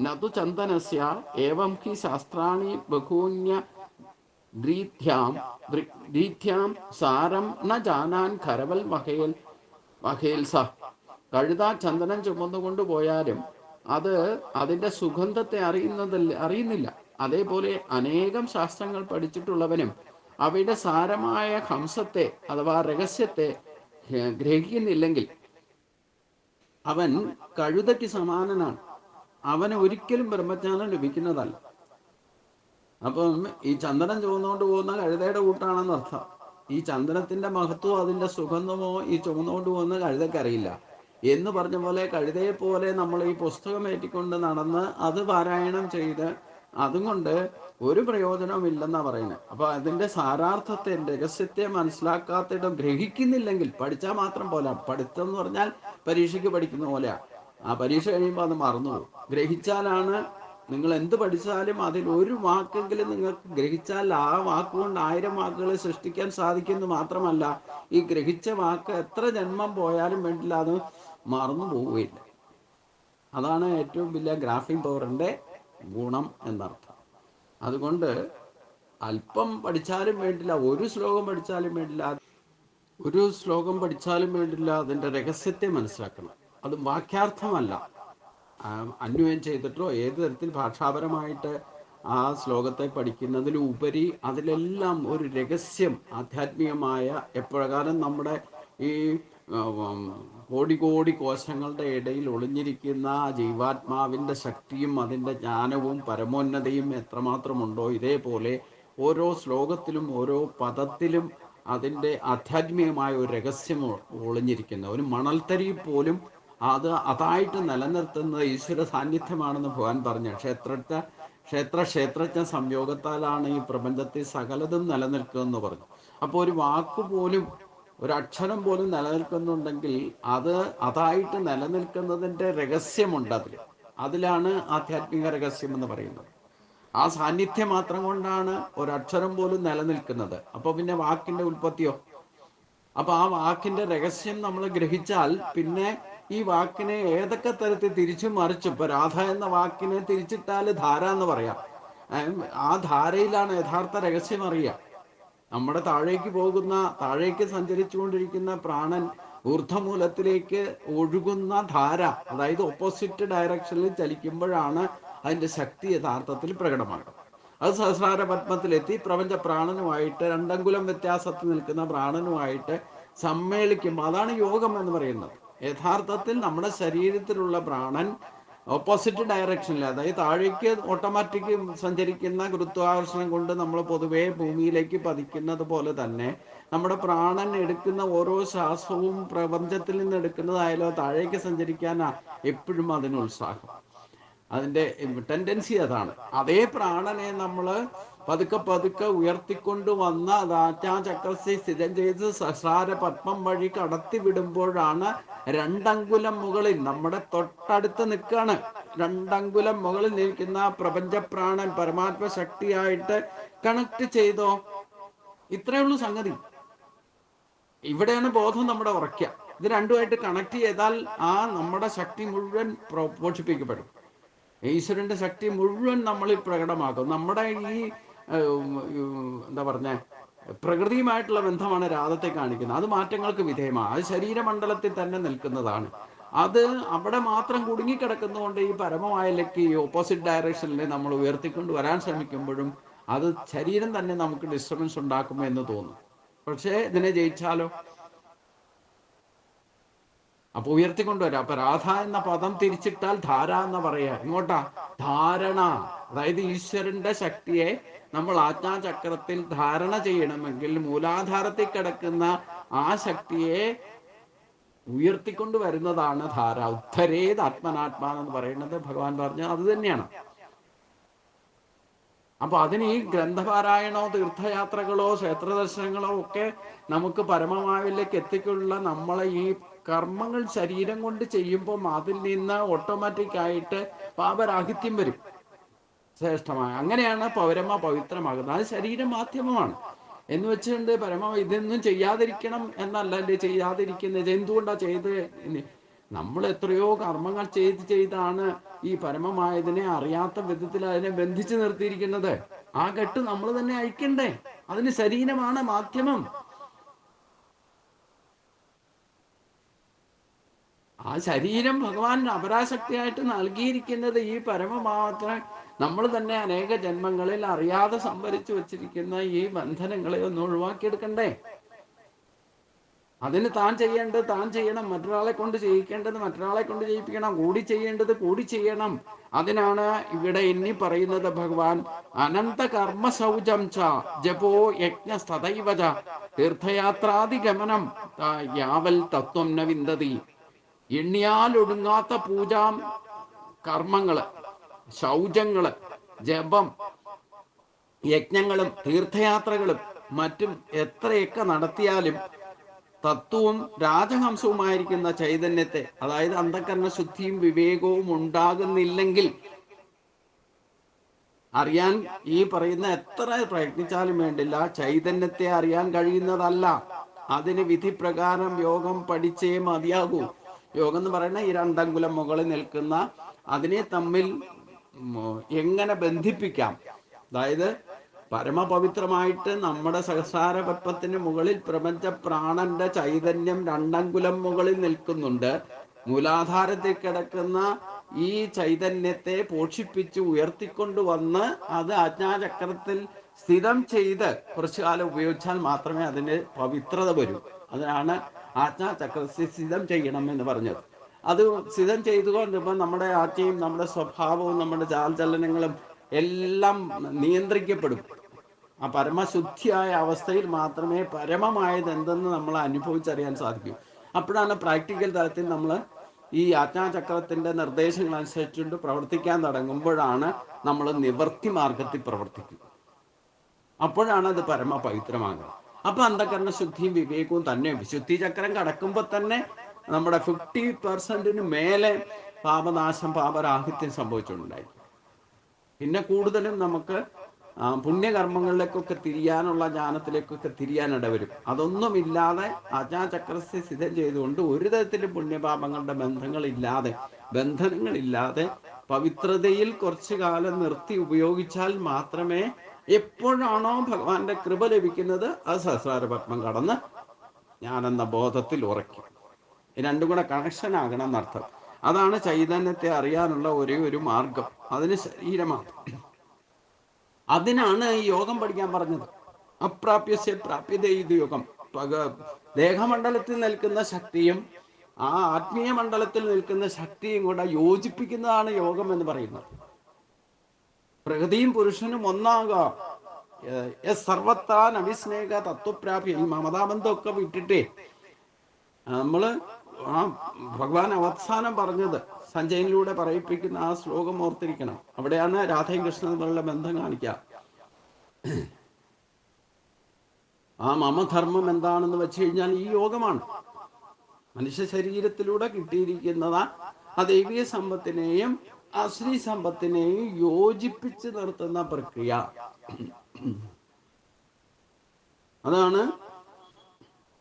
നതു ചന്ദനസ്യ ഏവം ഹി ശാസ്ത്രാണി ബഹൂന്യ ദ്രീഥ്യാം സാരം ന ജാനാൻ ഖരവൽ മഹേൽസ. കഴുത ചന്ദനം ചുമന്നുകൊണ്ട് പോയാലും അത് അതിൻ്റെ സുഗന്ധത്തെ അറിയുന്നില്ല. അതേപോലെ അനേകം ശാസ്ത്രങ്ങൾ പഠിച്ചിട്ടുള്ളവനും അവയുടെ സാരമായ ഹംസത്തെ അഥവാ രഹസ്യത്തെ ഗ്രഹിക്കുന്നില്ലെങ്കിൽ അവൻ കഴുതയ്ക്ക് സമാനനാണ്. അവന് ഒരിക്കലും ബ്രഹ്മജ്ഞാനം ലഭിക്കുന്നതല്ല. അപ്പം ഈ ചന്ദനം ചുമന്നുകൊണ്ട് പോകുന്ന കഴുതയുടെ കൂട്ടാണെന്ന് അർത്ഥം. ഈ ചന്ദനത്തിന്റെ മഹത്വമോ അതിന്റെ സുഗന്ധമോ ഈ ചുമന്നുകൊണ്ട് പോകുന്ന കഴുതയ്ക്കറിയില്ല. എന്ന് പറഞ്ഞ പോലെ കഴുതയെ പോലെ നമ്മൾ ഈ പുസ്തകം ഏറ്റിക്കൊണ്ട് നടന്ന് അത് പാരായണം ചെയ്ത് അതുകൊണ്ട് ഒരു പ്രയോജനവുമില്ലെന്നാണ് പറയുന്നത്. അപ്പൊ അതിന്റെ സാരാർത്ഥത്തെ, രഹസ്യത്തെ മനസ്സിലാക്കാത്തിട്ടും ഗ്രഹിക്കുന്നില്ലെങ്കിൽ പഠിച്ചാൽ മാത്രം പോലെ. പഠിത്തം എന്ന് പറഞ്ഞാൽ പരീക്ഷയ്ക്ക് പഠിക്കുന്ന പോലെയാണ്. ആ പരീക്ഷ കഴിയുമ്പോൾ അത് മറന്നുപോകും. ഗ്രഹിച്ചാലാണ്, നിങ്ങൾ എന്ത് പഠിച്ചാലും അതിൽ ഒരു വാക്കെങ്കിലും നിങ്ങൾക്ക് ഗ്രഹിച്ചാൽ ആ വാക്കുകൊണ്ട് 1000 വാക്കുകൾ സൃഷ്ടിക്കാൻ സാധിക്കുന്നു. മാത്രമല്ല, ഈ ഗ്രഹിച്ച വാക്ക് എത്ര ജന്മം പോയാലും വേണ്ടില്ല, അത് മറന്നു പോവുകയില്ല. അതാണ് ഏറ്റവും വലിയ ഗ്രാഫിംഗ് പവറിന്റെ ഗുണം എന്നർത്ഥം. അതുകൊണ്ട് അല്പം പഠിച്ചാലും വേണ്ടില്ല, ഒരു ശ്ലോകം പഠിച്ചാലും വേണ്ടില്ല, അതിന്റെ രഹസ്യത്തെ മനസ്സിലാക്കണം. അത് വാക്യാർത്ഥമല്ല, അന്വയം ചെയ്തിട്ടോ ഏത് തരത്തിൽ ഭാഷാപരമായിട്ട് ആ ശ്ലോകത്തെ പഠിക്കുന്നതിലുപരി അതിലെല്ലാം ഒരു രഹസ്യം, ആധ്യാത്മികമായ, എപ്രകാരം നമ്മുടെ ഈ കോടി കോശങ്ങളുടെ ഇടയിൽ ഒളിഞ്ഞിരിക്കുന്ന ജീവാത്മാവിൻ്റെ ശക്തിയും അതിൻ്റെ ജ്ഞാനവും പരമോന്നതയും എത്രമാത്രമുണ്ടോ, ഇതേപോലെ ഓരോ ശ്ലോകത്തിലും ഓരോ പദത്തിലും അതിൻ്റെ ആധ്യാത്മികമായ ഒരു രഹസ്യം ഒളിഞ്ഞിരിക്കുന്ന ഒരു മണൽത്തരി പോലും അതായിട്ട് നിലനിർത്തുന്നത് ഈശ്വര സാന്നിധ്യമാണെന്ന് ഭഗവാൻ പറഞ്ഞു. ക്ഷേത്രജ്ഞ സംയോഗത്താലാണ് ഈ പ്രപഞ്ചത്തിൽ സകലതും നിലനിൽക്കുമെന്ന് പറഞ്ഞു. അപ്പോൾ ഒരു വാക്കുപോലും, ഒരക്ഷരം പോലും നിലനിൽക്കുന്നുണ്ടെങ്കിൽ അതായിട്ട് നിലനിൽക്കുന്നതിൻ്റെ രഹസ്യമുണ്ട്. അതിലാണ് ആധ്യാത്മിക രഹസ്യം എന്ന് പറയുന്നത്. ആ സാന്നിധ്യം മാത്രം കൊണ്ടാണ് ഒരക്ഷരം പോലും നിലനിൽക്കുന്നത്. അപ്പോൾ പിന്നെ വാക്കിന്റെ ഉൽപ്പത്തിയോ? അപ്പൊ ആ വാക്കിന്റെ രഹസ്യം നമ്മൾ ഗ്രഹിച്ചാൽ പിന്നെ ഈ വാക്കിനെ ഏതൊക്കെ തരത്തിൽ തിരിച്ചും മറിച്ചും, ഇപ്പൊ രാധ എന്ന വാക്കിനെ തിരിച്ചിട്ടാൽ ധാര എന്ന് പറയാം. ആ ധാരയിലാണ് യഥാർത്ഥ രഹസ്യം അറിയുക. നമ്മുടെ താഴേക്ക് സഞ്ചരിച്ചുകൊണ്ടിരിക്കുന്ന പ്രാണൻ ഊർധ്വമൂലത്തിലേക്ക് ഒഴുകുന്ന ധാര, അതായത് ഓപ്പോസിറ്റ് ഡയറക്ഷനിൽ ചലിക്കുമ്പോഴാണ് അതിന്റെ ശക്തി യഥാർത്ഥത്തിൽ പ്രകടമാകും. അത് സഹസ്രാര പത്മത്തിലെത്തി പ്രപഞ്ച പ്രാണനുമായിട്ട് 2 അംഗുലം വ്യത്യാസത്തിൽ നിൽക്കുന്ന പ്രാണനുമായിട്ട് സമ്മേളിക്കുമ്പോൾ അതാണ് യോഗം എന്ന് പറയുന്നത്. യഥാർത്ഥത്തിൽ നമ്മുടെ ശരീരത്തിലുള്ള പ്രാണൻ ഓപ്പോസിറ്റ് ഡയറക്ഷനിൽ, അതായത് താഴേക്ക് ഓട്ടോമാറ്റിക് സഞ്ചരിക്കുന്ന ഗുരുത്വാകർഷണം കൊണ്ട് നമ്മൾ പൊതുവെ ഭൂമിയിലേക്ക് പതിക്കുന്നത് പോലെ തന്നെ നമ്മുടെ പ്രാണൻ എടുക്കുന്ന ഓരോ ശ്വാസവും പ്രപഞ്ചത്തിൽ നിന്ന് എടുക്കുന്നതായാലോ താഴേക്ക് സഞ്ചരിക്കാനാ എപ്പോഴും അതിന് ഉത്സാഹം. അതിൻ്റെ ടെൻഡൻസി അതാണ്. അതേ പ്രാണനെ നമ്മൾ പതുക്കെ ഉയർത്തിക്കൊണ്ട് വന്ന ആജ്ഞാചക്രത്തിൽ സ്ഥിരം ചെയ്ത് സഹസ്രാര പത്മം വഴി കടത്തി വിടുമ്പോഴാണ് 2 അംഗുലം മുകളിൽ, നമ്മുടെ തൊട്ടടുത്ത് നിൽക്കാണ്, 2 അംഗുലം മുകളിൽ നിൽക്കുന്ന പ്രപഞ്ചപ്രാണൻ പരമാത്മ ശക്തിയായിട്ട് കണക്ട് ചെയ്തോ. ഇത്രയേ ഉള്ളൂ സംഗതി. ഇവിടെയാണ് ബോധം നമ്മുടെ ഉറക്കുക. ഇത് രണ്ടുമായിട്ട് കണക്ട് ചെയ്താൽ നമ്മുടെ ശക്തി മുഴുവൻ പോഷിപ്പിക്കപ്പെടും. ഈശ്വരന്റെ ശക്തി മുഴുവൻ നമ്മളിൽ പ്രകടമാക്കും. നമ്മുടെ ഈ എന്താ പറഞ്ഞ പ്രകൃതിയുമായിട്ടുള്ള ബന്ധമാണ് രാധത്തെ കാണിക്കുന്നത്. അത് മാറ്റങ്ങൾക്ക് വിധേയമാണ്. അത് ശരീരമണ്ഡലത്തിൽ തന്നെ നിൽക്കുന്നതാണ്. അത് അവിടെ മാത്രം കുടുങ്ങിക്കിടക്കുന്നതുകൊണ്ട് ഈ പരമമായ ലക്ക് ഈ ഓപ്പോസിറ്റ് ഡയറക്ഷനിൽ നമ്മൾ ഉയർത്തിക്കൊണ്ട് വരാൻ ശ്രമിക്കുമ്പോഴും അത് ശരീരം തന്നെ നമുക്ക് ഡിസ്റ്റർബൻസ് ഉണ്ടാക്കുമോ എന്ന് തോന്നും. പക്ഷേ ഇതിനെ ജയിച്ചാലോ? അപ്പൊ ഉയർത്തിക്കൊണ്ടുവരാം. അപ്പൊ രാധ എന്ന പദം തിരിച്ചിട്ടാൽ ധാര എന്ന് പറയാ. ഇങ്ങോട്ടാ ധാരണ, അതായത് ഈശ്വരന്റെ ശക്തിയെ നമ്മൾ ആജ്ഞാചക്രത്തിൽ ധാരണ ചെയ്യണമെങ്കിൽ മൂലാധാരത്തിൽ കിടക്കുന്ന ആ ശക്തിയെ ഉയർത്തിക്കൊണ്ട് വരുന്നതാണ് ധാര. ഉദ്ധരേത് ആത്മനാത്മാ എന്ന് പറയുന്നത് ഭഗവാൻ പറഞ്ഞ അത് തന്നെയാണ്. അപ്പൊ അതിന് ഈ ഗ്രന്ഥപാരായണോ തീർത്ഥയാത്രകളോ ക്ഷേത്ര ദർശനങ്ങളോ ഒക്കെ നമുക്ക് പരമമാവിലേക്ക് എത്തിക്കുള്ള നമ്മളെ ഈ കർമ്മങ്ങൾ ശരീരം കൊണ്ട് ചെയ്യുമ്പോൾ അതിൽ നിന്ന് ഓട്ടോമാറ്റിക് ആയിട്ട് പാപരാഹിത്യം വരും ശ്രേഷ്ഠമായ. അങ്ങനെയാണ് പൗരമ പവിത്രമാകുന്നത്. അത് ശരീരം മാധ്യമമാണ് എന്ന് വെച്ചുകൊണ്ട് ഇതൊന്നും ചെയ്യാതിരിക്കണം എന്നല്ല എൻ്റെ ചെയ്യാതിരിക്കുന്നത്. എന്തുകൊണ്ടാണ് ചെയ്ത്? നമ്മൾ എത്രയോ കർമ്മങ്ങൾ ചെയ്താണ് ഈ പരമമായതിനെ അറിയാത്ത വിധത്തിൽ അതിനെ ബന്ധിച്ചു നിർത്തിയിരിക്കുന്നത്. ആ കെട്ട് നമ്മൾ തന്നെ അയക്കണ്ടേ? അതിന് ശരീരമാണ് മാധ്യമം. ആ ശരീരം ഭഗവാൻ അപരാശക്തിയായിട്ട് നൽകിയിരിക്കുന്നത് ഈ പരമമാത്രം നമ്മൾ തന്നെ അനേക ജന്മങ്ങളിൽ അറിയാതെ സംഭരിച്ചു വച്ചിരിക്കുന്ന ഈ ബന്ധനങ്ങളെ ഒന്ന് ഒഴിവാക്കിയെടുക്കണ്ടേ? അതിന് താൻ ചെയ്യേണ്ടത് താൻ ചെയ്യണം, മറ്റൊരാളെ കൊണ്ട് ചെയ്യിക്കേണ്ടത് മറ്റൊരാളെ കൊണ്ട് ചെയ്യിപ്പിക്കണം, കൂടി ചെയ്യേണ്ടത് കൂടി ചെയ്യണം. അതിനാണ് ഇവിടെ ഇനി പറയുന്നത് ഭഗവാൻ അനന്ത കർമ്മ ശൗചം ച ജപോ യജ്ഞ സദൈവച തീർത്ഥയാത്രാദിഗമനം യാവൽ തത്വം ന വിന്ദതി. എണ്ണിയാലൊടുങ്ങാത്ത പൂജാം കർമ്മങ്ങള്, ശൗചങ്ങള്, ജപം, യജ്ഞങ്ങളും തീർത്ഥയാത്രകളും മറ്റും എത്രയൊക്കെ നടത്തിയാലും തത്വവും രാജഹംസവുമായിരിക്കുന്ന ചൈതന്യത്തെ, അതായത് അന്ധകരണ ശുദ്ധിയും വിവേകവും ഉണ്ടാകുന്നില്ലെങ്കിൽ അറിയാൻ ഈ പറയുന്ന എത്ര പ്രയത്നിച്ചാലും വേണ്ടില്ല, ചൈതന്യത്തെ അറിയാൻ കഴിയുന്നതല്ല. അതിന് വിധി പ്രകാരം യോഗം പഠിച്ചേ മതിയാകൂ. യോഗം എന്ന് പറയുന്ന ഈ 2 അംഗുലം മുകളിൽ നിൽക്കുന്ന അതിനെ തമ്മിൽ എങ്ങനെ ബന്ധിപ്പിക്കാം, അതായത് പരമപവിത്രമായിട്ട് നമ്മുടെ സഹസ്രാര പത്മത്തിന് മുകളിൽ പ്രപഞ്ച പ്രാണന്റെ ചൈതന്യം 2 അംഗുലം മുകളിൽ നിൽക്കുന്നുണ്ട്. മൂലാധാരത്തിൽ കിടക്കുന്ന ഈ ചൈതന്യത്തെ പോഷിപ്പിച്ച് ഉയർത്തിക്കൊണ്ടുവന്ന് അത് ആജ്ഞാചക്രത്തിൽ സ്ഥിരം ചെയ്ത് കുറച്ചു കാലം ഉപയോഗിച്ചാൽ മാത്രമേ അതിന് പവിത്രത വരൂ. അതിനാണ് ആജ്ഞാചക്രത്തിൽ സ്ഥിരം ചെയ്യണം എന്ന് പറഞ്ഞത്. അത് സ്ഥിരം ചെയ്തുകൊണ്ടിരുമ്പോൾ നമ്മുടെ ആജ്ഞയും നമ്മുടെ സ്വഭാവവും നമ്മുടെ ചാൽചലനങ്ങളും എല്ലാം നിയന്ത്രിക്കപ്പെടും. ആ പരമശുദ്ധിയായ അവസ്ഥയിൽ മാത്രമേ പരമമായത് എന്തെന്ന് നമ്മൾ അനുഭവിച്ചറിയാൻ സാധിക്കൂ. അപ്പോഴാണ് പ്രാക്ടിക്കൽ തലത്തിൽ നമ്മൾ ഈ ആജ്ഞാചക്രത്തിന്റെ നിർദ്ദേശങ്ങൾ അനുസരിച്ചുകൊണ്ട് പ്രവർത്തിക്കാൻ തുടങ്ങുമ്പോഴാണ് നമ്മൾ നിവർത്തി മാർഗത്തിൽ പ്രവർത്തിക്കുക. അപ്പോഴാണ് അത് പരമപവിത്രമാകുന്നത്. അപ്പൊ അന്ധകരണ ശുദ്ധിയും വിവേകവും തന്നെ വിശുദ്ധി ചക്രം കടക്കുമ്പോൾ തന്നെ നമ്മുടെ 50% മേലെ പാപനാശം പാപരാഹിത്യം സംഭവിച്ചുകൊണ്ടായിരിക്കും. പിന്നെ കൂടുതലും നമുക്ക് പുണ്യകർമ്മങ്ങളിലേക്കൊക്കെ തിരിയാനുള്ള ജ്ഞാനത്തിലേക്കൊക്കെ തിരിയാനിടവരും. അതൊന്നുമില്ലാതെ ആജ്ഞാചക്രത്തെ സ്ഥിരം ചെയ്തുകൊണ്ട് ഒരു തരത്തിലും പുണ്യപാപങ്ങളുടെ ബന്ധനങ്ങളില്ലാതെ പവിത്രതയിൽ കുറച്ചു കാലം നിർത്തി ഉപയോഗിച്ചാൽ മാത്രമേ എപ്പോഴാണോ ഭഗവാന്റെ കൃപ ലഭിക്കുന്നത് അത് സഹസ്രാര പത്മം കടന്ന് ഞാനെന്ന ബോധത്തിൽ ഉറയ്ക്കും. രണ്ടും കൂടെ കണക്ഷൻ ആകണം എന്നർത്ഥം. അതാണ് ചൈതന്യത്തെ അറിയാനുള്ള ഒരേ ഒരു മാർഗം. അതിന് ശരീരമാണ്. അതിനാണ് ഈ യോഗം പഠിക്കാൻ പറഞ്ഞത്. അപ്രാപ്യസ്യ പ്രാപ്യത ഇത് യോഗം. ദേഹമണ്ഡലത്തിൽ നിൽക്കുന്ന ശക്തിയും ആ ആത്മീയ മണ്ഡലത്തിൽ നിൽക്കുന്ന ശക്തിയും കൂടെ യോജിപ്പിക്കുന്നതാണ് യോഗം എന്ന് പറയുന്നത്. പ്രകൃതിയും പുരുഷനും ഒന്നാകാം. സർവത്താൻ അവിസ്നേഹ തത്വപ്രാപ്തി. ഈ മമതാബന്ധമൊക്കെ വിട്ടിട്ടേ നമ്മള് ആ ഭഗവാൻ അവസാനം പറഞ്ഞത് സഞ്ജയനിലൂടെ പറയിപ്പിക്കുന്ന ആ ശ്ലോകം ഓർത്തിരിക്കണം. അവിടെയാണ് രാധയും കൃഷ്ണനും തമ്മിലുള്ള ബന്ധം കാണിക്കുക. ആ മമധർമ്മം എന്താണെന്ന് വെച്ച് കഴിഞ്ഞാൽ ഈ യോഗമാണ്. മനുഷ്യ ശരീരത്തിലൂടെ കിട്ടിയിരിക്കുന്നത് ആ ദൈവീയ സമ്പത്തിനെയും അശ്രീ സമ്പത്തിനെയും യോജിപ്പിച്ച് നിർത്തുന്ന പ്രക്രിയ. അതാണ്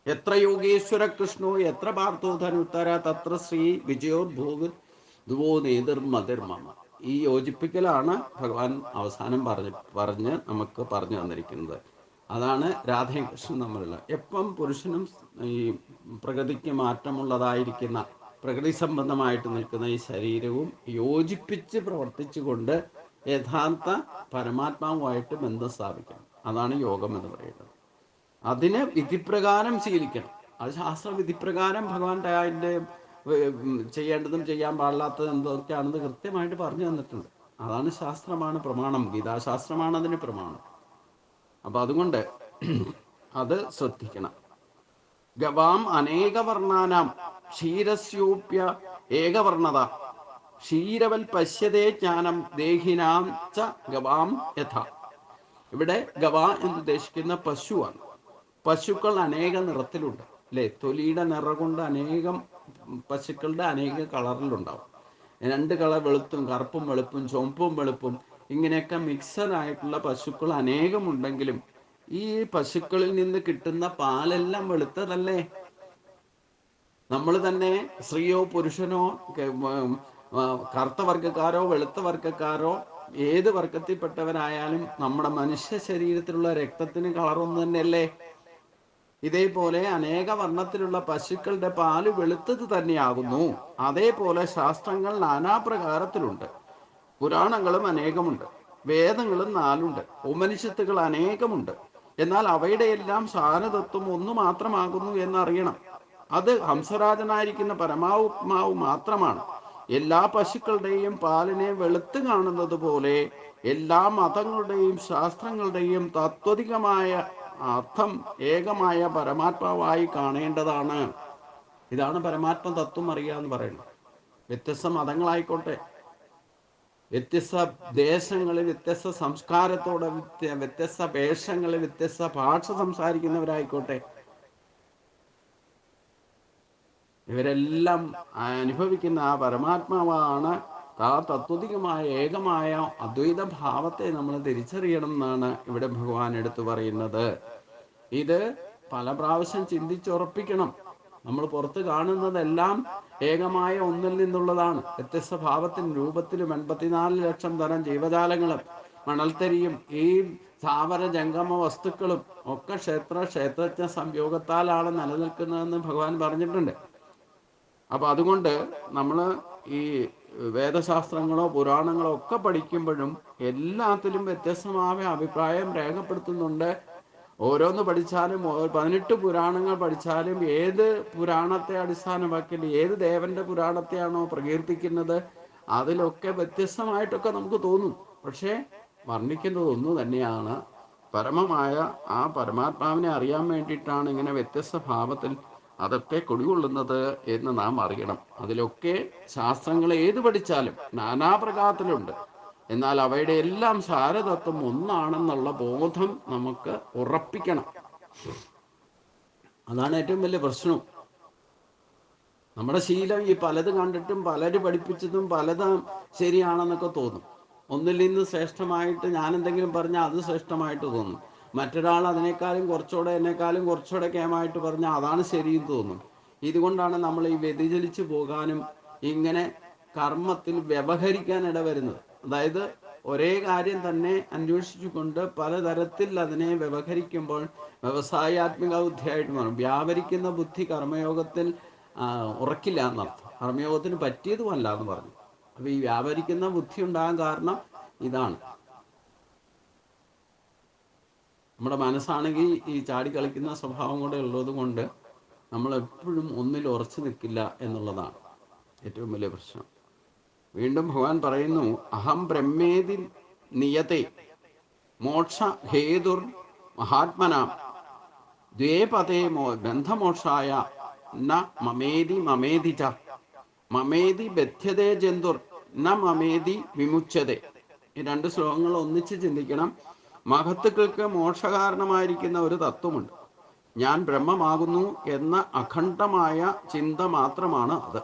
എത്ര യോഗേശ്വര കൃഷ്ണോ എത്ര പാർത്ഥോ ധനുത്തര തത്ര ശ്രീ വിജയോദ്ഭോഗോ നേതിർമതിർമമ. ഈ യോജിപ്പിക്കലാണ് ഭഗവാൻ അവസാനം പറഞ്ഞ് നമുക്ക് പറഞ്ഞു തന്നിരിക്കുന്നത്. അതാണ് രാധയും കൃഷ്ണനും തമ്മിലുള്ള. എപ്പം പുരുഷനും ഈ പ്രകൃതിക്ക് മാറ്റമുള്ളതായിരിക്കുന്ന പ്രകൃതി സംബന്ധമായിട്ട് നിൽക്കുന്ന ഈ ശരീരവും യോജിപ്പിച്ച് പ്രവർത്തിച്ചുകൊണ്ട് യഥാർത്ഥ പരമാത്മാവുമായിട്ട് ബന്ധം സ്ഥാപിക്കണം. അതാണ് യോഗം എന്ന് പറയുന്നത്. അതിന് വിധിപ്രകാരം ശീലിക്കണം. അത് ശാസ്ത്ര വിധിപ്രകാരം ഭഗവാന്റെ അതിൻ്റെ ചെയ്യേണ്ടതും ചെയ്യാൻ പാടില്ലാത്തതും എന്തൊക്കെയാണെന്ന് കൃത്യമായിട്ട് പറഞ്ഞു തന്നിട്ടുണ്ട്. അതാണ് ശാസ്ത്രമാണ് പ്രമാണം. ഗീതാശാസ്ത്രമാണ് അതിന് പ്രമാണം. അപ്പൊ അതുകൊണ്ട് അത് ശ്രദ്ധിക്കണം. ഗവാം അനേകവർണ്ണാനാം ക്ഷീരസ്യോപ്യ ഏകവർണ്ണത ക്ഷീരവൽ പശ്യതേ ജ്ഞാനം ദേഹിനാം ച ഗവാം യഥ. ഇവിടെ ഗവ എന്ന് ഉദ്ദേശിക്കുന്ന പശുവാണ്. പശുക്കൾ അനേക നിറത്തിലുണ്ട് അല്ലേ? തൊലിയുടെ നിറം കൊണ്ട് അനേകം പശുക്കളുടെ അനേക കളറിലുണ്ടാവും. 2 കളർ, വെളുത്തും കറുപ്പും വെളുപ്പും ചുവപ്പും വെളുപ്പും ഇങ്ങനെയൊക്കെ മിക്സഡ് ആയിട്ടുള്ള പശുക്കൾ അനേകമുണ്ടെങ്കിലും ഈ പശുക്കളിൽ നിന്ന് കിട്ടുന്ന പാലെല്ലാം വെളുത്തതല്ലേ? നമ്മൾ തന്നെ സ്ത്രീയോ പുരുഷനോ കറുത്ത വർഗ്ഗക്കാരോ വെളുത്ത വർഗ്ഗക്കാരോ ഏത് വർഗത്തിൽപ്പെട്ടവരായാലും നമ്മുടെ മനുഷ്യ ശരീരത്തിലുള്ള രക്തത്തിന് കളറൊന്നു തന്നെയല്ലേ? ഇതേപോലെ അനേക വർണ്ണത്തിലുള്ള പശുക്കളുടെ പാല് വെളുത്തത് തന്നെയാകുന്നു. അതേപോലെ ശാസ്ത്രങ്ങൾ നാനാപ്രകാരത്തിലുണ്ട്, പുരാണങ്ങളും അനേകമുണ്ട്, വേദങ്ങളും 4 ഉപനിഷത്തുകൾ അനേകമുണ്ട്. എന്നാൽ അവയുടെ എല്ലാം സാരതത്വം ഒന്നു മാത്രമാകുന്നു എന്നറിയണം. അത് ഹംസരാജനായിരിക്കുന്ന പരമാത്മാവ് മാത്രമാണ്. എല്ലാ പശുക്കളുടെയും പാലിനെ വെളുത്ത് കാണുന്നത് പോലെ എല്ലാ മതങ്ങളുടെയും ശാസ്ത്രങ്ങളുടെയും തത്വതികമായ അർത്ഥം ഏകമായ പരമാത്മാവായി കാണേണ്ടതാണ്. ഇതാണ് പരമാത്മ തത്വം അറിയുക എന്ന് പറയുന്നത്. വ്യത്യസ്ത മതങ്ങളായിക്കോട്ടെ, വ്യത്യസ്ത ദേശങ്ങളിൽ വ്യത്യസ്ത സംസ്കാരത്തോടെ വ്യത്യസ്ത വേഷങ്ങളിൽ വ്യത്യസ്ത ഭാഷ സംസാരിക്കുന്നവരായിക്കോട്ടെ, ഇവരെല്ലാം അനുഭവിക്കുന്ന ആ പരമാത്മാവാണ്. ആ തത്വതികമായ ഏകമായ അദ്വൈത ഭാവത്തെ നമ്മൾ തിരിച്ചറിയണം എന്നാണ് ഇവിടെ ഭഗവാൻ എടുത്തു പറയുന്നത്. ഇത് പല പ്രാവശ്യം ചിന്തിച്ചുറപ്പിക്കണം. നമ്മൾ പുറത്ത് കാണുന്നതെല്ലാം ഏകമായ ഒന്നിൽ നിന്നുള്ളതാണ്. വ്യത്യസ്ത ഭാവത്തിനും രൂപത്തിലും 84 ലക്ഷം തരം ജീവജാലങ്ങളും മണൽത്തരിയും ഈ സ്ഥാവര ജംഗമ വസ്തുക്കളും ഒക്കെ ക്ഷേത്രജ്ഞ സംയോഗത്താലാണ് നിലനിൽക്കുന്നതെന്ന് ഭഗവാൻ പറഞ്ഞിട്ടുണ്ട്. അപ്പം അതുകൊണ്ട് നമ്മൾ ഈ വേദശാസ്ത്രങ്ങളോ പുരാണങ്ങളോ ഒക്കെ പഠിക്കുമ്പോഴും എല്ലാത്തിലും വ്യത്യസ്തമായ അഭിപ്രായം രേഖപ്പെടുത്തുന്നുണ്ട്. ഓരോന്ന് പഠിച്ചാലും 18 പുരാണങ്ങൾ പഠിച്ചാലും ഏത് പുരാണത്തെ അടിസ്ഥാനമാക്കി ഏത് ദേവന്റെ പുരാണത്തെയാണോ പ്രകീർത്തിക്കുന്നത് അതിലൊക്കെ വ്യത്യസ്തമായിട്ടൊക്കെ നമുക്ക് തോന്നും. പക്ഷേ വർണ്ണിക്കുന്നത് ഒന്നു തന്നെയാണ്. പരമമായ ആ പരമാത്മാവിനെ അറിയാൻ വേണ്ടിയിട്ടാണ് ഇങ്ങനെ വ്യത്യസ്ത ഭാവത്തിൽ അതൊക്കെ കുടികൊള്ളുന്നത് എന്ന് നാം അറിയണം. അതിലൊക്കെ ശാസ്ത്രങ്ങൾ ഏത് പഠിച്ചാലും നാനാപ്രകാരത്തിലുണ്ട്. എന്നാൽ അവയുടെ എല്ലാം സാരതത്വം ഒന്നാണെന്നുള്ള ബോധം നമുക്ക് ഉറപ്പിക്കണം. അതാണ് ഏറ്റവും വലിയ പ്രശ്നം. നമ്മുടെ ശീലം ഈ പലത് കണ്ടിട്ടും പലര് പഠിപ്പിച്ചതും പലതും ശരിയാണെന്നൊക്കെ തോന്നും. ഒന്നിൽ നിന്ന് ശ്രേഷ്ഠമായിട്ട് ഞാൻ എന്തെങ്കിലും പറഞ്ഞാൽ അത് ശ്രേഷ്ഠമായിട്ട് തോന്നും. മറ്റൊരാൾ അതിനേക്കാളും എന്നെക്കാളും കുറച്ചുകൂടെ കേമായിട്ട് പറഞ്ഞാൽ അതാണ് ശരിയെന്ന് തോന്നും. ഇതുകൊണ്ടാണ് നമ്മൾ ഈ വ്യതിചലിച്ചു പോകാനും ഇങ്ങനെ കർമ്മത്തിൽ വ്യവഹരിക്കാൻ ഇടവരുന്നത്. അതായത് ഒരേ കാര്യം തന്നെ അന്വേഷിച്ചുകൊണ്ട് പലതരത്തിൽ അതിനെ വ്യവഹരിക്കുമ്പോൾ വ്യവസായാത്മിക ബുദ്ധിയായിട്ട് മാറും. വ്യാപരിക്കുന്ന ബുദ്ധി കർമ്മയോഗത്തിൽ ഉറക്കില്ല എന്നർത്ഥം. കർമ്മയോഗത്തിന് പറ്റിയതുമല്ല എന്ന് പറഞ്ഞു. അപ്പൊ ഈ വ്യാപരിക്കുന്ന ബുദ്ധി ഉണ്ടാകാൻ കാരണം ഇതാണ്. നമ്മുടെ മനസ്സാണെങ്കിൽ ഈ ചാടി കളിക്കുന്ന സ്വഭാവം കൂടെ ഉള്ളത് കൊണ്ട് നമ്മൾ എപ്പോഴും ഒന്നിൽ ഉറച്ചു നിൽക്കില്ല എന്നുള്ളതാണ് ഏറ്റവും വലിയ പ്രശ്നം. വീണ്ടും ഭഗവാൻ പറയുന്നു, അഹം ബ്രഹ്മേതി നിയതേ മോക്ഷ ഹേതുർ മഹാത്മനാം ദ്വേ പദേ ബന്ധമോക്ഷായ ന മമേതി മമേതി ച മമേതി ബധ്യതേ ജന്തുർ ന മമേതി വിമുച്യതേ. ഈ 2 ശ്ലോകങ്ങൾ ഒന്നിച്ച് ചിന്തിക്കണം. മഹത്തുക്കൾക്ക് മോക്ഷകാരണമായിരിക്കുന്ന ഒരു തത്വമുണ്ട്. ഞാൻ ബ്രഹ്മമാകുന്നു എന്ന അഖണ്ഡമായ ചിന്ത മാത്രമാണ് അത്.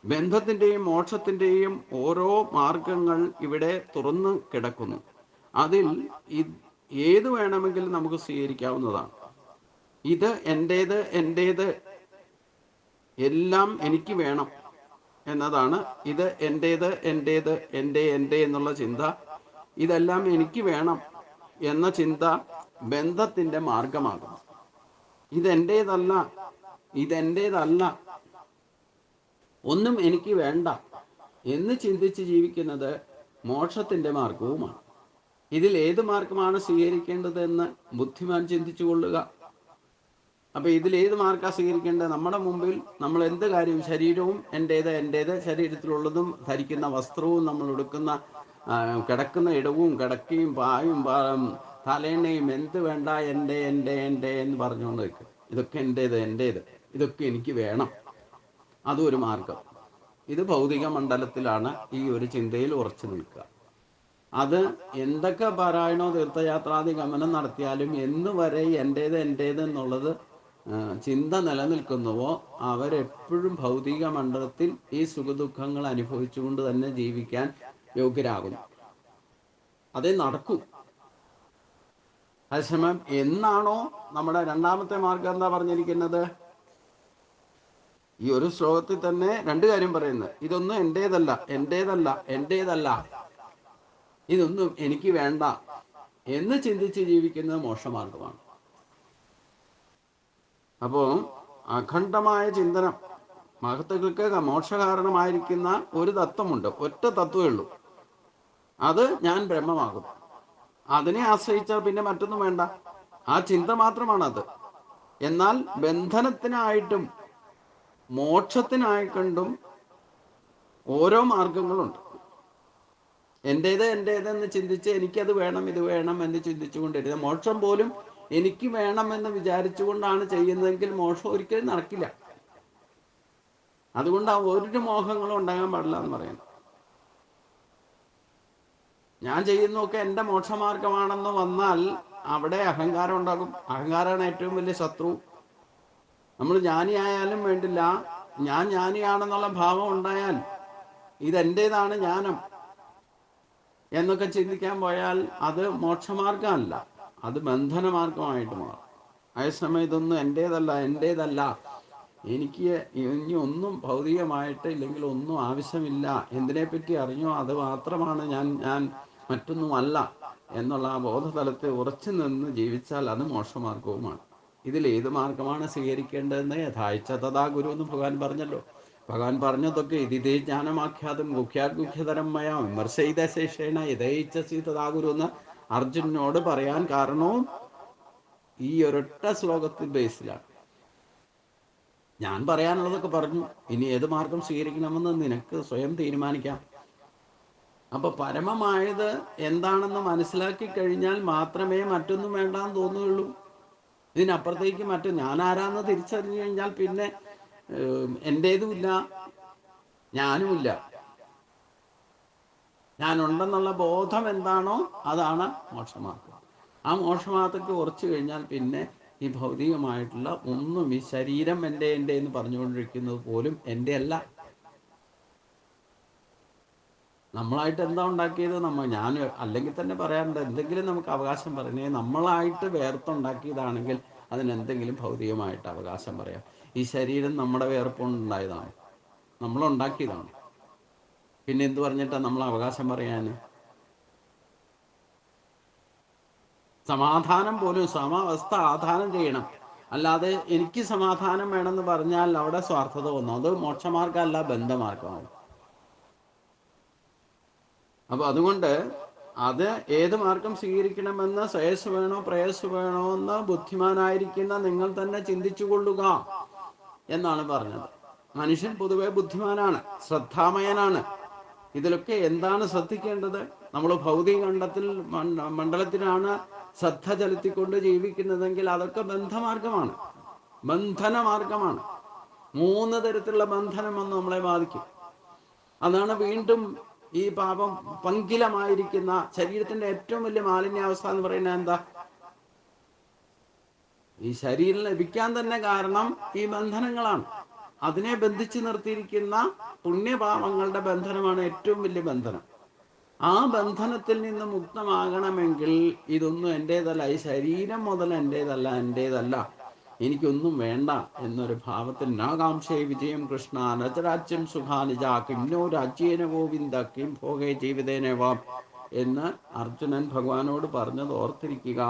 ബന്ധത്തിൻ്റെയും മോക്ഷത്തിൻ്റെയും ഓരോ മാർഗങ്ങൾ ഇവിടെ തുറന്നു കിടക്കുന്നു. അതിൽ ഏത് വേണമെങ്കിലും നമുക്ക് സ്വീകരിക്കാവുന്നതാണ്. ഇത് എൻ്റേത് എല്ലാം എനിക്ക് വേണം എന്നതാണ്. ഇത് എൻ്റെ എന്നുള്ള ചിന്ത, ഇതെല്ലാം എനിക്ക് വേണം എന്ന ചിന്ത ബന്ധത്തിൻ്റെ മാർഗമാകും. ഇതെൻ്റേതല്ല, ഒന്നും എനിക്ക് വേണ്ട എന്ന് ചിന്തിച്ച് ജീവിക്കുന്നത് മോക്ഷത്തിൻ്റെ മാർഗവുമാണ്. ഇതിൽ ഏത് മാർഗമാണ് സ്വീകരിക്കേണ്ടതെന്ന് ബുദ്ധിമാൻ ചിന്തിച്ചു കൊള്ളുക. അപ്പൊ ഇതിലേത് മാർഗമാണ് സ്വീകരിക്കേണ്ടത്? നമ്മുടെ മുമ്പിൽ നമ്മൾ എന്ത് കാര്യവും, ശരീരവും എൻ്റേത്, ശരീരത്തിലുള്ളതും ധരിക്കുന്ന വസ്ത്രവും നമ്മൾ ഉടുക്കുന്ന കിടക്കുന്ന ഇടവും കിടക്കയും പായും തലേണയും എന്ത് വേണ്ട എൻ്റെ എന്ന് പറഞ്ഞുകൊണ്ട് നിൽക്കും. ഇതൊക്കെ എൻ്റേത്, ഇതൊക്കെ എനിക്ക് വേണം. അതും ഒരു മാർഗം. ഇത് ഭൗതിക മണ്ഡലത്തിലാണ് ഈ ഒരു ചിന്തയിൽ ഉറച്ചു നിൽക്കുക. അത് എന്തൊക്കെ പാരായണോ തീർത്ഥയാത്രാദി ഗമനം നടത്തിയാലും എന്ന് വരെ എൻ്റേത് എന്നുള്ളത് ചിന്ത നിലനിൽക്കുന്നുവോ അവരെപ്പോഴും ഭൗതിക മണ്ഡലത്തിൽ ഈ സുഖദുഃഖങ്ങൾ അനുഭവിച്ചുകൊണ്ട് തന്നെ ജീവിക്കാൻ യോഗ്യരാകുന്നു. അതേ നടക്കൂ. അതേസമയം എന്നാണോ നമ്മുടെ രണ്ടാമത്തെ മാർഗം എന്താ പറഞ്ഞിരിക്കുന്നത്? ഈ ഒരു ശ്ലോകത്തിൽ തന്നെ രണ്ട് കാര്യം പറയുന്നത്. ഇതൊന്നും എൻ്റേതല്ല, ഇതൊന്നും എനിക്ക് വേണ്ട എന്ന് ചിന്തിച്ച് ജീവിക്കുന്നത് മോക്ഷമാർഗമാണ്. അപ്പോൾ അഖണ്ഡമായ ചിന്തനം, മഹത്തുക്കൾക്ക് മോക്ഷകാരണമായിരിക്കുന്ന ഒരു തത്വമുണ്ട്, ഒറ്റ തത്വമേ ഉള്ളൂ. അത് ഞാൻ ബ്രഹ്മമാകും. അതിനെ ആശ്രയിച്ചാൽ പിന്നെ മറ്റൊന്നും വേണ്ട, ആ ചിന്ത മാത്രമാണത്. എന്നാൽ ബന്ധനത്തിനായിട്ടും മോക്ഷത്തിനായിക്കൊണ്ടും ഓരോ മാർഗങ്ങളുണ്ട്. എൻ്റേതെന്ന് ചിന്തിച്ച് എനിക്കത് വേണം ഇത് വേണം എന്ന് ചിന്തിച്ചുകൊണ്ടിരുന്നത്. മോക്ഷം പോലും എനിക്ക് വേണമെന്ന് വിചാരിച്ചുകൊണ്ടാണ് ചെയ്യുന്നതെങ്കിൽ മോക്ഷം ഒരിക്കലും നടക്കില്ല. അതുകൊണ്ട് ആ ഒരു മോഹങ്ങളും ഉണ്ടാകാൻ പാടില്ല എന്ന് പറയുന്നു. ഞാൻ ചെയ്യുന്നതൊക്കെ എൻ്റെ മോക്ഷമാർഗമാണെന്ന് വന്നാൽ അവിടെ അഹങ്കാരം ഉണ്ടാകും. അഹങ്കാരമാണ് ഏറ്റവും വലിയ ശത്രു. നമ്മൾ ജ്ഞാനിയായാലും വേണ്ടില്ല, ഞാൻ ജ്ഞാനിയാണെന്നുള്ള ഭാവം ഉണ്ടായാൽ ഇതെൻ്റേതാണ് ജ്ഞാനം എന്നൊക്കെ ചിന്തിക്കാൻ പോയാൽ അത് മോക്ഷമാർഗമല്ല, അത് ബന്ധനമാർഗമായിട്ട് മാറും. അതേസമയം ഇതൊന്നും എൻ്റേതല്ല, എനിക്ക് ഇനി ഒന്നും ഭൗതികമായിട്ട് ഇല്ലെങ്കിൽ ഒന്നും ആവശ്യമില്ല, എന്തിനെപ്പറ്റി അറിഞ്ഞോ അത് മാത്രമാണ് ഞാൻ മറ്റൊന്നുമല്ല എന്നുള്ള ആ ബോധതലത്തിൽ ഉറച്ചു നിന്ന് ജീവിച്ചാൽ അത് മോക്ഷമാർഗവുമാണ്. ഇതിൽ ഏത് മാർഗമാണ് സ്വീകരിക്കേണ്ടതെന്ന് യഥായിച്ച തഥാ ഗുരു എന്ന് ഭഗവാൻ പറഞ്ഞല്ലോ. ഭഗവാൻ പറഞ്ഞതൊക്കെ ഇതിതേ ജ്ഞാനമാഖ്യാതും ഗുഹ്യാദ്ഗുഹ്യതരം മയാ വിമർശയിത ശേഷേണ യഥേച്ഛസി തഥാ ഗുരു എന്ന് അർജുനനോട് പറയാൻ കാരണവും ഈ ഒരൊറ്റ ശ്ലോകത്തിൽ ബേസിലാണ്. ഞാൻ പറയാനുള്ളതൊക്കെ പറഞ്ഞു, ഇനി ഏത് മാർഗം സ്വീകരിക്കണമെന്ന് നിനക്ക് സ്വയം തീരുമാനിക്കാം. അപ്പൊ പരമമായത് എന്താണെന്ന് മനസ്സിലാക്കി കഴിഞ്ഞാൽ മാത്രമേ മറ്റൊന്നും വേണ്ടാന്ന് തോന്നുകയുള്ളൂ. ഇതിനപ്പുറത്തേക്ക് ഞാൻ ആരാന്ന് തിരിച്ചറിഞ്ഞു കഴിഞ്ഞാൽ പിന്നെ എൻ്റേതുമില്ല, ഞാനുമില്ല. ഞാനുണ്ടെന്നുള്ള ബോധം എന്താണോ അതാണ് മോക്ഷമാർഗം. ആ മോക്ഷമാർഗത്തേക്ക് ഉറച്ചു കഴിഞ്ഞാൽ പിന്നെ ഈ ഭൗതികമായിട്ടുള്ള ഒന്നും, ഈ ശരീരം എൻ്റെ എന്ന് പറഞ്ഞുകൊണ്ടിരിക്കുന്നത് പോലും എൻ്റെ അല്ല. നമ്മളായിട്ട് എന്താ ഉണ്ടാക്കിയത്? ഞാൻ അല്ലെങ്കിൽ തന്നെ പറയാറുണ്ട്, എന്തെങ്കിലും നമുക്ക് അവകാശം പറഞ്ഞേ നമ്മളായിട്ട് വേർത്തുണ്ടാക്കിയതാണെങ്കിൽ അതിനെന്തെങ്കിലും ഭൗതികമായിട്ട് അവകാശം പറയാം. ഈ ശരീരം നമ്മുടെ വേർപ്പുണ്ടായതാണ്, നമ്മളുണ്ടാക്കിയതാണ്. പിന്നെ എന്ത് പറഞ്ഞിട്ടാണ് നമ്മൾ അവകാശം പറയാൻ? സമാധാനം പോലും സമവസ്ഥ ആധാനം ചെയ്യണം. അല്ലാതെ എനിക്ക് സമാധാനം വേണമെന്ന് പറഞ്ഞാൽ അവിടെ സ്വാർത്ഥത വന്നു. അത് മോക്ഷമാർഗമല്ല, ബന്ധമാർഗമാണ്. അപ്പൊ അതുകൊണ്ട് അത് ഏത് മാർഗം സ്വീകരിക്കണമെന്ന് ശ്രേയസ് വേണോ പ്രേയസ് വേണോ എന്ന് ബുദ്ധിമാനായിരിക്കുന്ന നിങ്ങൾ തന്നെ ചിന്തിച്ചു കൊള്ളുക എന്നാണ് പറഞ്ഞത്. മനുഷ്യൻ പൊതുവെ ബുദ്ധിമാനാണ്, ശ്രദ്ധാമയനാണ്. ഇതിലൊക്കെ എന്താണ് ശ്രദ്ധിക്കേണ്ടത്? നമ്മൾ ഭൗതിക മണ്ഡലത്തിലാണ് ശ്രദ്ധ ചെലുത്തിക്കൊണ്ട് ജീവിക്കുന്നതെങ്കിൽ അതൊക്കെ ബന്ധമാർഗമാണ്, ബന്ധനമാർഗമാണ്. 3 തരത്തിലുള്ള ബന്ധനം വന്ന് നമ്മളെ ബാധിക്കും. അതാണ് വീണ്ടും ഈ പാപം പങ്കിലമായിരിക്കുന്ന ശരീരത്തിന്റെ ഏറ്റവും വലിയ മാലിന്യാവസ്ഥ എന്ന് പറയുന്നത് എന്താ? ഈ ശരീരം ലഭിക്കാൻ തന്നെ കാരണം ഈ ബന്ധനങ്ങളാണ്. അതിനെ ബന്ധിച്ചു നിർത്തിയിരിക്കുന്ന പുണ്യപാപങ്ങളുടെ ബന്ധനമാണ് ഏറ്റവും വലിയ ബന്ധനം. ആ ബന്ധനത്തിൽ നിന്ന് മുക്തമാകണമെങ്കിൽ ഇതൊന്നും എൻ്റേതല്ല, ഈ ശരീരം മുതൽ എൻ്റേതല്ല, എനിക്കൊന്നും വേണ്ട എന്നൊരു ഭാവത്തിൽ നാകാംക്ഷേ വിജയം കൃഷ്ണ നചരാജ്യം സുഖാനിജ കിംനോ രാജ്യേന ഗോവിന്ദ കിം ഭോഗേ ജീവിതേനവാം എന്ന് അർജുനൻ ഭഗവാനോട് പറഞ്ഞത് ഓർത്തിരിക്കുക.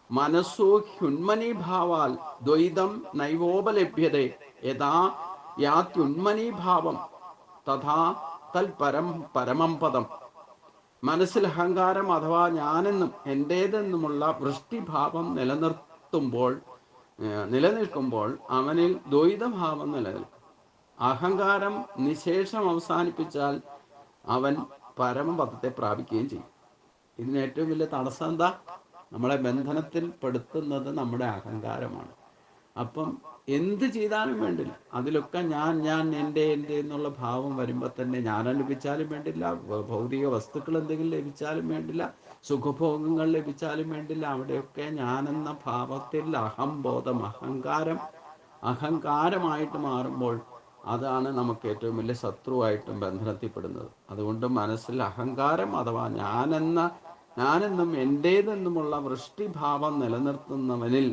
മനസ്സോ ഹ്യുന്മനീഭാവാൽ ദ്വൈതം നൈവോപലഭ്യതേ യഥാ യാത്യുന്മനീഭാവം തഥാ തൽ പരമം പദം. മനസ്സിൽ അഹങ്കാരം അഥവാ ഞാനെന്നും എൻ്റേതെന്നുമുള്ള വൃഷ്ടിഭാവം നിലനിൽക്കുമ്പോൾ അവനിൽ ദ്വൈതഭാവം നിലനിൽക്കും. അഹങ്കാരം നിശേഷം അവസാനിപ്പിച്ചാൽ അവൻ പരമപദത്തെ പ്രാപിക്കുകയും ചെയ്യും. ഇതിന് ഏറ്റവും വലിയ തടസ്സം എന്താ? നമ്മളെ ബന്ധനത്തിൽ പെടുത്തുന്നത് നമ്മുടെ അഹങ്കാരമാണ്. അപ്പം എന്ത് ചെയ്താലും വേണ്ടില്ല, അതിലൊക്കെ ഞാൻ എൻ്റെ എന്നുള്ള ഭാവം വരുമ്പോൾ തന്നെ ഞാൻ ലഭിച്ചാലും വേണ്ടില്ല, ഭൗതിക വസ്തുക്കൾ എന്തെങ്കിലും ലഭിച്ചാലും വേണ്ടില്ല, സുഖഭോഗങ്ങൾ ലഭിച്ചാലും വേണ്ടില്ല, അവിടെയൊക്കെ ഞാനെന്ന ഭാവത്തിൽ അഹംബോധം, അഹങ്കാരമായിട്ട് മാറുമ്പോൾ അതാണ് നമുക്ക് ഏറ്റവും വലിയ ശത്രുവായിട്ടും ബന്ധനത്തിൽപ്പെടുന്നത്. അതുകൊണ്ട് മനസ്സിൽ അഹങ്കാരം അഥവാ ഞാനെന്നും എൻ്റേതെന്നുമുള്ള വൃഷ്ടിഭാവം നിലനിർത്തുന്നവനിൽ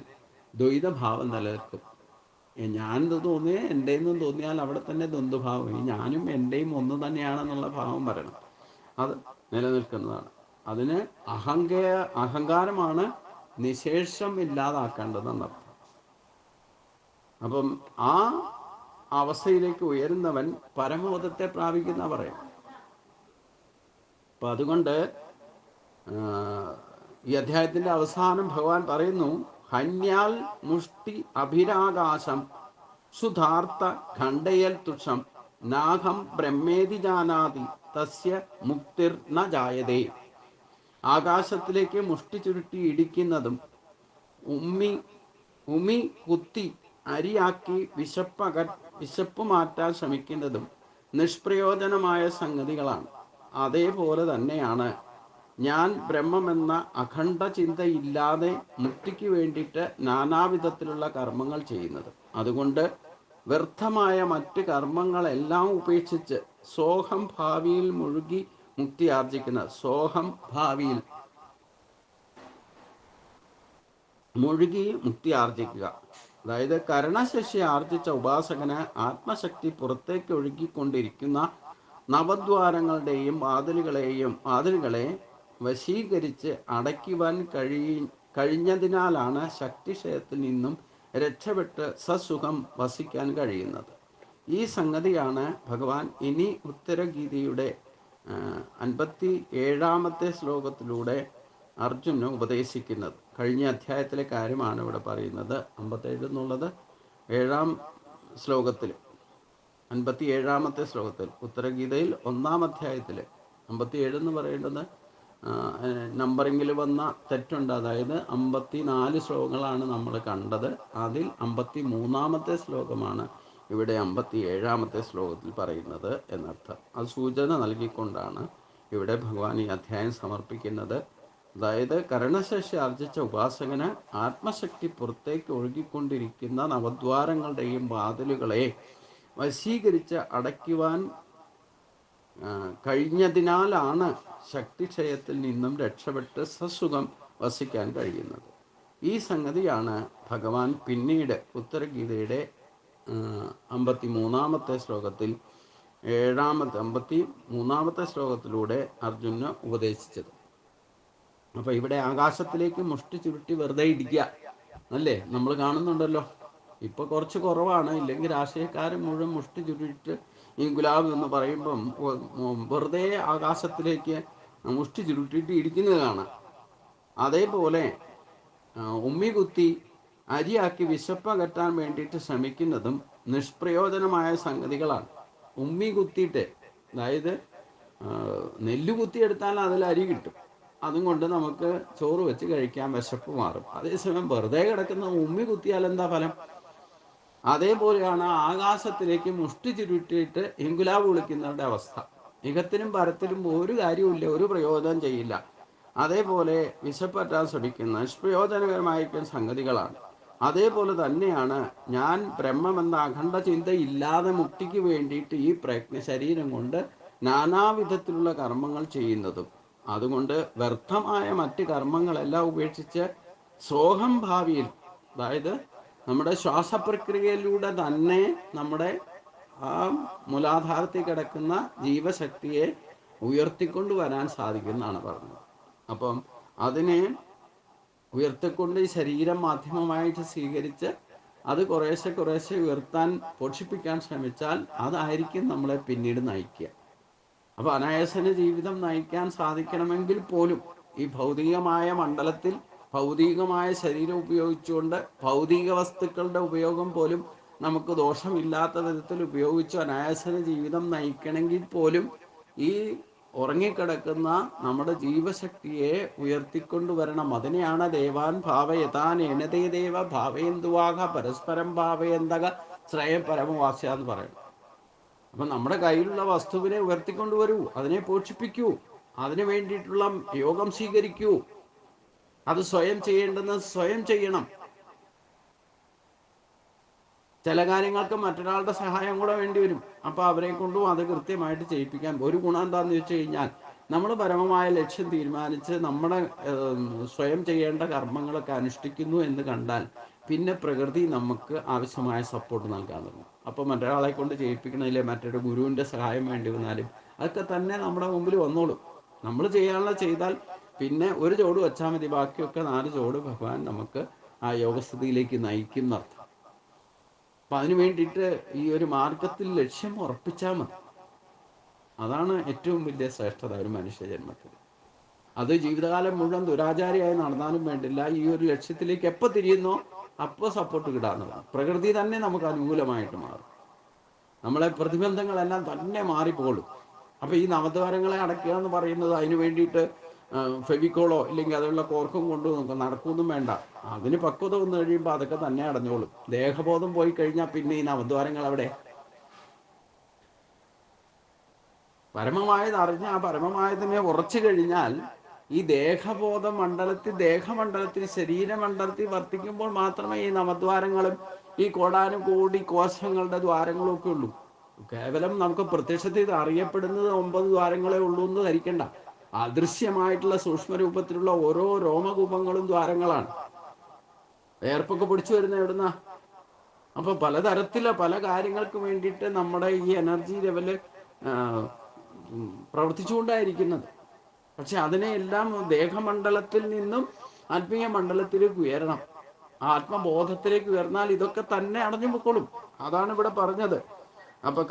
ദ്വൈതഭാവം നിലനിൽക്കും. ഞാനെന്ന് തോന്നിയേ എൻ്റെയെന്നും തോന്നിയാൽ അവിടെ തന്നെ ദ്വന്ദ്ഭാവം, ഈ ഞാനും എൻ്റെയും ഒന്ന് തന്നെയാണെന്നുള്ള ഭാവം വരണം. അത് നിലനിൽക്കുന്നതാണ്. അതിന് അഹങ്കാരമാണ് നിശേഷം ഇല്ലാതാക്കേണ്ടതെന്നർത്ഥം. അപ്പം ആ അവസ്ഥയിലേക്ക് ഉയരുന്നവൻ പരമപദത്തെ പ്രാപിക്കുന്ന പറയും. അപ്പം അതുകൊണ്ട് ഈ അധ്യായത്തിൻ്റെ അവസാനം ഭഗവാൻ പറയുന്നു, ഹന്യാൽ മുഷ്ടി അഭിരാകാശം സുധാർത്ഥ ഖണ്ഡയൽ തുഷം നാഹം ബ്രഹ്മേതി ജാനാതി തസ്യ മുക്തിർ ന ജായതേ. ആകാശത്തിലേക്ക് മുഷ്ടി ചുരുട്ടി ഇടിക്കുന്നതും ഉമി കുത്തി അരിയാക്കി വിശപ്പ് മാറ്റാൻ ശ്രമിക്കുന്നതും നിഷ്പ്രയോജനമായ സംഗതികളാണ്. അതേപോലെ തന്നെയാണ് ഞാൻ ബ്രഹ്മമെന്ന അഖണ്ഡ ചിന്തയില്ലാതെ മുക്തിക്ക് വേണ്ടിയിട്ട് നാനാവിധത്തിലുള്ള കർമ്മങ്ങൾ ചെയ്യുന്നത്. അതുകൊണ്ട് വ്യർത്ഥമായ മറ്റ് കർമ്മങ്ങളെല്ലാം ഉപേക്ഷിച്ച് സോഹം ഭാവിയിൽ മുഴുകി മുക്തി ആർജിക്കുന്ന, സോഹം ഭാവിയിൽ മുഴുകി മുക്തി ആർജിക്കുക. അതായത് കരണശേഷി ആർജിച്ച ഉപാസകന് ആത്മശക്തി പുറത്തേക്ക് ഒഴുകിക്കൊണ്ടിരിക്കുന്ന നവദ്വാരങ്ങളുടെയും വാതിലുകളെ വശീകരിച്ച് അടയ്ക്കുവാൻ കഴിഞ്ഞതിനാലാണ് ശക്തിക്ഷയത്തിൽ നിന്നും രക്ഷപ്പെട്ട് സസുഖം വസിക്കാൻ കഴിയുന്നത്. ഈ സംഗതിയാണ് ഭഗവാൻ ഇനി ഉത്തരഗീതയുടെ 57-ാമത്തെ ശ്ലോകത്തിലൂടെ അർജുനന് ഉപദേശിക്കുന്നത്. കഴിഞ്ഞ അധ്യായത്തിലെ കാര്യമാണ് ഇവിടെ പറയുന്നത്. 57 എന്നുള്ളത് 7-ാം ശ്ലോകത്തിൽ, 57-ാമത്തെ ശ്ലോകത്തിൽ, ഉത്തരഗീതയിൽ 1-ാം അധ്യായത്തിൽ 57 എന്ന് പറയുന്നത് നമ്പറിങ്ങിൽ വന്ന തെറ്റുണ്ട്. അതായത് 54 ശ്ലോകങ്ങളാണ് നമ്മൾ കണ്ടത്. അതിൽ 53-ാമത്തെ ശ്ലോകമാണ് ഇവിടെ 57-ാമത്തെ ശ്ലോകത്തിൽ പറയുന്നത് എന്നർത്ഥം. അത് സൂചന നൽകിക്കൊണ്ടാണ് ഇവിടെ ഭഗവാൻ ഈ അധ്യായം സമർപ്പിക്കുന്നത്. അതായത് കരണശേഷി ആർജിച്ച ഉപാസകന് ആത്മശക്തി പുറത്തേക്ക് ഒഴുകിക്കൊണ്ടിരിക്കുന്ന നവദ്വാരങ്ങളുടെയും വാതിലുകളെ വശീകരിച്ച് അടയ്ക്കുവാൻ കഴിഞ്ഞതിനാലാണ് ശക്തിക്ഷയത്തിൽ നിന്നും രക്ഷപ്പെട്ട് സസുഖം വസിക്കാൻ കഴിയുന്നത്. ഈ സംഗതിയാണ് ഭഗവാൻ പിന്നീട് ഉത്തരഗീതയുടെ 53-ാമത്തെ ശ്ലോകത്തിൽ 53-ാമത്തെ ശ്ലോകത്തിലൂടെ അർജുനന് ഉപദേശിച്ചത്. അപ്പോൾ ഇവിടെ ആകാശത്തിലേക്ക് മുഷ്ടി ചുരുട്ടി വെറുതെ ഇടിക്കുക അല്ലേ നമ്മൾ കാണുന്നുണ്ടല്ലോ. ഇപ്പോൾ കുറച്ച് കുറവാണ്, ഇല്ലെങ്കിൽ രാഷ്ട്രീയക്കാരൻ മുഴുവൻ മുഷ്ടി ചുരുട്ടിട്ട് ഈ ഗുലാബ് എന്ന് പറയുമ്പം വെറുതെ ആകാശത്തിലേക്ക് മുഷ്ടി ചുരുട്ടിയിട്ട് ഇടിക്കുന്നത് കാണാം. അതേപോലെ ഉമ്മി കുത്തി അരിയാക്കി വിശപ്പകറ്റാൻ വേണ്ടിയിട്ട് ശ്രമിക്കുന്നതും നിഷ്പ്രയോജനമായ സംഗതികളാണ്. ഉമ്മി കുത്തിയിട്ട്, അതായത് നെല്ല് കുത്തിയെടുത്താൽ അതിൽ അരി കിട്ടും, അതും കൊണ്ട് നമുക്ക് ചോറ് വെച്ച് കഴിക്കാൻ വിശപ്പ് മാറും. അതേസമയം വെറുതെ കിടക്കുന്ന ഉമ്മി കുത്തിയാൽ എന്താ ഫലം? അതേപോലെയാണ് ആകാശത്തിലേക്ക് മുഷ്ടി ചുരുട്ടിയിട്ട് ഇൻകുലാബ് വിളിക്കുന്നവരുടെ അവസ്ഥ. ഇഹത്തിനും പരത്തിലും ഒരു കാര്യമില്ല, ഒരു പ്രയോജനം ചെയ്യില്ല. അതേപോലെ വിശപ്പറ്റാൻ ശ്രമിക്കുന്ന നിഷ്പ്രയോജനകരമായിരിക്കുന്ന സംഗതികളാണ്. അതേപോലെ തന്നെയാണ് ഞാൻ ബ്രഹ്മമെന്ന അഖണ്ഡ ചിന്ത ഇല്ലാതെ മുക്തിക്ക് വേണ്ടിയിട്ട് ഈ പ്രയത്ന ശരീരം കൊണ്ട് നാനാവിധത്തിലുള്ള കർമ്മങ്ങൾ ചെയ്യുന്നതും. അതുകൊണ്ട് വ്യർത്ഥമായ മറ്റ് കർമ്മങ്ങളെല്ലാം ഉപേക്ഷിച്ച് സോഹം ഭാവിയിൽ, അതായത് നമ്മുടെ ശ്വാസപ്രക്രിയയിലൂടെ തന്നെ നമ്മുടെ ആ മൂലാധാരത്തിൽ കിടക്കുന്ന ജീവശക്തിയെ ഉയർത്തിക്കൊണ്ടുവരാൻ സാധിക്കുന്നതാണ് പറഞ്ഞത്. അപ്പം അതിനെ ഉയർത്തിക്കൊണ്ട് ഈ ശരീരം മാധ്യമമായിട്ട് സ്വീകരിച്ച് അത് കുറേശ്ശെ ഉയർത്താൻ പോഷിപ്പിക്കാൻ ശ്രമിച്ചാൽ അതായിരിക്കും നമ്മളെ പിന്നീട് നയിക്കുക. അപ്പോൾ അനായാസന ജീവിതം നയിക്കാൻ സാധിക്കണമെങ്കിൽ പോലും ഈ ഭൗതികമായ മണ്ഡലത്തിൽ ഭൗതികമായ ശരീരം ഉപയോഗിച്ചുകൊണ്ട് ഭൗതിക വസ്തുക്കളുടെ ഉപയോഗം പോലും നമുക്ക് ദോഷമില്ലാത്ത വിധത്തിൽ ഉപയോഗിച്ച് അനായാസന ജീവിതം നയിക്കണമെങ്കിൽ പോലും ഈ ഉറങ്ങിക്കിടക്കുന്ന നമ്മുടെ ജീവശക്തിയെ ഉയർത്തിക്കൊണ്ടുവരണം. അതിനെയാണ് ദേവാൻ ഭാവയതാൻ എനതേ ദേവ ഭാവയന്തുവാക പരസ്പരം ഭാവയന്തക ശ്രേയ പരമവാസ്യ എന്ന് പറയുന്നത്. അപ്പം നമ്മുടെ കയ്യിലുള്ള വസ്തുവിനെ ഉയർത്തിക്കൊണ്ടുവരൂ, അതിനെ പോഷിപ്പിക്കൂ, അതിനു വേണ്ടിയിട്ടുള്ള യോഗം സ്വീകരിക്കൂ. അത് സ്വയം ചെയ്യേണ്ടെന്ന് സ്വയം ചെയ്യണം. ചില കാര്യങ്ങൾക്ക് മറ്റൊരാളുടെ സഹായം കൂടെ വേണ്ടി വരും. അപ്പോൾ അവരെ കൊണ്ടും അത് കൃത്യമായിട്ട് ചെയ്യിപ്പിക്കാൻ ഒരു ഗുണം എന്താണെന്ന് വെച്ച് കഴിഞ്ഞാൽ, നമ്മൾ പരമമായ ലക്ഷ്യം തീരുമാനിച്ച് നമ്മുടെ സ്വയം ചെയ്യേണ്ട കർമ്മങ്ങളൊക്കെ അനുഷ്ഠിക്കുന്നു എന്ന് കണ്ടാൽ പിന്നെ പ്രകൃതി നമുക്ക് ആവശ്യമായ സപ്പോർട്ട് നൽകാൻ തുടങ്ങും. അപ്പോൾ മറ്റൊരാളെ കൊണ്ട് ചെയ്യിപ്പിക്കണമെങ്കിൽ മറ്റൊരു ഗുരുവിൻ്റെ സഹായം വേണ്ടി വന്നാലും അതൊക്കെ തന്നെ നമ്മുടെ മുമ്പിൽ വന്നോളും. നമ്മൾ ചെയ്യാനുള്ള ചെയ്താൽ പിന്നെ ഒരു ചോട് വെച്ചാൽ മതി, ബാക്കിയൊക്കെ 4 ചോട് ഭഗവാൻ നമുക്ക് ആ യോഗസ്ഥിതിയിലേക്ക് നയിക്കുന്നർത്ഥം. അപ്പം അതിനു വേണ്ടിയിട്ട് ഈ ഒരു മാർഗത്തിൽ ലക്ഷ്യം ഉറപ്പിച്ചാൽ മതി. അതാണ് ഏറ്റവും വലിയ ശ്രേഷ്ഠത ഒരു മനുഷ്യജന്മത്തിൽ. അത് ജീവിതകാലം മുഴുവൻ ദുരാചാരിയായി നടന്നാലും വേണ്ടില്ല. ഈ ഒരു ലക്ഷ്യത്തിലേക്ക് എപ്പോൾ തിരിയുന്നോ അപ്പോൾ സപ്പോർട്ട് കിട്ടാന്നുള്ളത് പ്രകൃതി തന്നെ നമുക്ക് അനുകൂലമായിട്ട് മാറും. നമ്മളെ പ്രതിബന്ധങ്ങളെല്ലാം തന്നെ മാറിപ്പോളും. അപ്പോൾ ഈ നവദ്വാരങ്ങളെ അടയ്ക്കുക എന്ന് പറയുന്നത് അതിന് വേണ്ടിയിട്ട് ഫെവിക്കോളോ ഇല്ലെങ്കിൽ അതിലുള്ള കോർക്കും കൊണ്ട് നടക്കൊന്നും വേണ്ട. അതിന് പക്വത വന്നു കഴിയുമ്പോൾ അതൊക്കെ തന്നെ അടഞ്ഞോളും. ദേഹബോധം പോയി കഴിഞ്ഞാൽ പിന്നെ ഈ നവദ്വാരങ്ങൾ അവിടെ പരമമായത് അറിഞ്ഞ് ആ പരമമായതിനെ ഉറച്ചു കഴിഞ്ഞാൽ ഈ ദേഹമണ്ഡലത്തിൽ ശരീരമണ്ഡലത്തിൽ വർത്തിക്കുമ്പോൾ മാത്രമേ ഈ നവദ്വാരങ്ങളും ഈ കോടാനും കോടി കോശങ്ങളുടെ ദ്വാരങ്ങളും ഒക്കെ ഉള്ളൂ. കേവലം നമുക്ക് പ്രത്യക്ഷത്തിൽ അറിയപ്പെടുന്നത് 9 ദ്വാരങ്ങളെ ഉള്ളൂ എന്ന് ധരിക്കണ്ട. അദൃശ്യമായിട്ടുള്ള സൂക്ഷ്മരൂപത്തിലുള്ള ഓരോ രോമകൂപങ്ങളും ദ്വാരങ്ങളാണ്. വേർപ്പൊക്കെ പിടിച്ചു വരുന്ന എവിടുന്ന? അപ്പൊ പലതരത്തിലെ പല കാര്യങ്ങൾക്ക് വേണ്ടിയിട്ട് നമ്മുടെ ഈ എനർജി ലെവല് പ്രവർത്തിച്ചുകൊണ്ടായിരിക്കുന്നത്. പക്ഷെ അതിനെയെല്ലാം ദേഹമണ്ഡലത്തിൽ നിന്നും ആത്മീയ മണ്ഡലത്തിലേക്ക് ഉയരണം. ആത്മബോധത്തിലേക്ക് ഉയർന്നാൽ ഇതൊക്കെ തന്നെ അടഞ്ഞു പൊക്കോളും. അതാണ് ഇവിടെ പറഞ്ഞത്. അപ്പൊ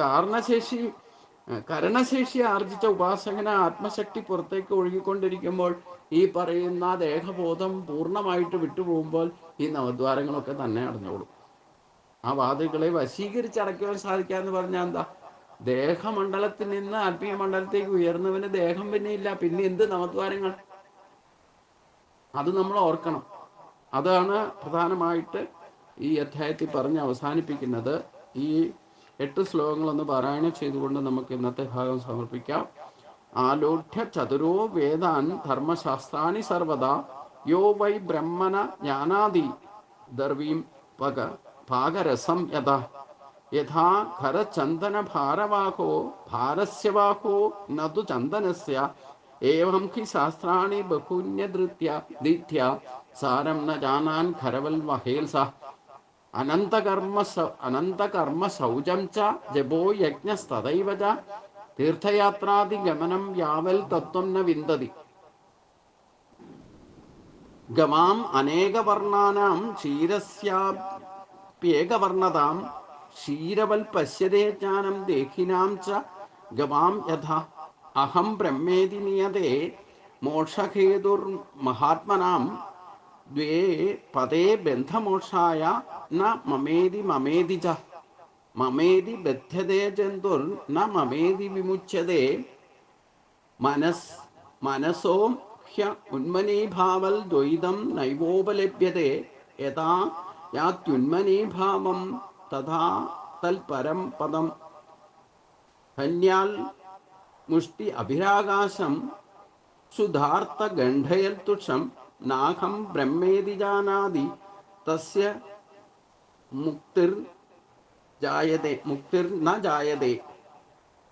കരണശേഷി ആർജിച്ച ഉപാസകന ആത്മശക്തി പുറത്തേക്ക് ഒഴുകിക്കൊണ്ടിരിക്കുമ്പോൾ ഈ പറയുന്ന ദേഹബോധം പൂർണ്ണമായിട്ട് വിട്ടുപോകുമ്പോൾ ഈ നവദ്വാരങ്ങളൊക്കെ തന്നെ അടഞ്ഞോളും. ആ വാതിലുകളെ വശീകരിച്ചടയ്ക്കുവാൻ സാധിക്കാന്ന് പറഞ്ഞാൽ എന്താ? ദേഹമണ്ഡലത്തിൽ നിന്ന് ആത്മീയ മണ്ഡലത്തേക്ക് ഉയർന്നവന് ദേഹം പിന്നെ ഇല്ല, പിന്നെ എന്ത് നവദ്വാരങ്ങൾ? അത് നമ്മൾ ഓർക്കണം. അതാണ് പ്രധാനമായിട്ട് ഈ അധ്യായത്തിൽ പറഞ്ഞ് അവസാനിപ്പിക്കുന്നത്. ഈ 8 ശ്ലോകങ്ങളൊന്ന് പാരായണം ചെയ്തുകൊണ്ട് നമുക്ക് ഇന്നത്തെ ഭാഗം സമർപ്പിക്കാം. ആലോഢ്യ ചതുരോ വേദാൻ ധർമ്മശാസ്ത്രാണി സർവദാ യോ വൈ ബ്രഹ്മണ ജ്ഞാനാദി ദർവീം ഭാഗരസം യഥാ ഖരചന്ദന ഭാരവാഹോ ഭാരസ്യ വാഹോ നതു ചന്ദനസ്യ ഏവം ഹി ശാസ്ത്രാണി ബഹൂന്യധൃത്യ സാരം ന ജാനാൻ ഖരവൽ വഹേൽസ അനന്തകർമ്മ ശൗചം ച ജപോ യജ്ഞസ്തദൈവ ച തീർത്ഥയാത്രാദി ഗമനം യാവൽ തത്വം ന വിന്ദതി ഗമാം അനേകവർണ്ണാനാം ക്ഷീരസ്യാപ്യേകവർണ്ണതാം ക്ഷീരവൽ പശ്യതേ ജ്ഞാനം ദേഹിനാം ച ഗമാം യഥാ അഹം ബ്രഹ്മേതി നിയതേ മോക്ഷഹേതുർമഹാത്മനാം ദ്വേ പദേ ബന്ധമോക്ഷായ ന മമേതി ച മമേതി ബധ്യതേ ജന്തുർ ന മമേതി വിമുച്യതേ മനസോ ഹ്യ ഉന്മനീഭാവൽ ദ്വൈതം നൈവോപലഭ്യതേ യഥാ യാത്യുന്മനീഭാവം തഥാ തൽപരം പദം ഹന്യാൽ മുഷ്ടി അഭിരാകാശം സുധാർത്ഥ ഗണ്ഡയൽ തുഷം നാഹം ബ്രഹ്മേതി ജാനാതി തസ്യ മുക്തിർ ന ജായതേ.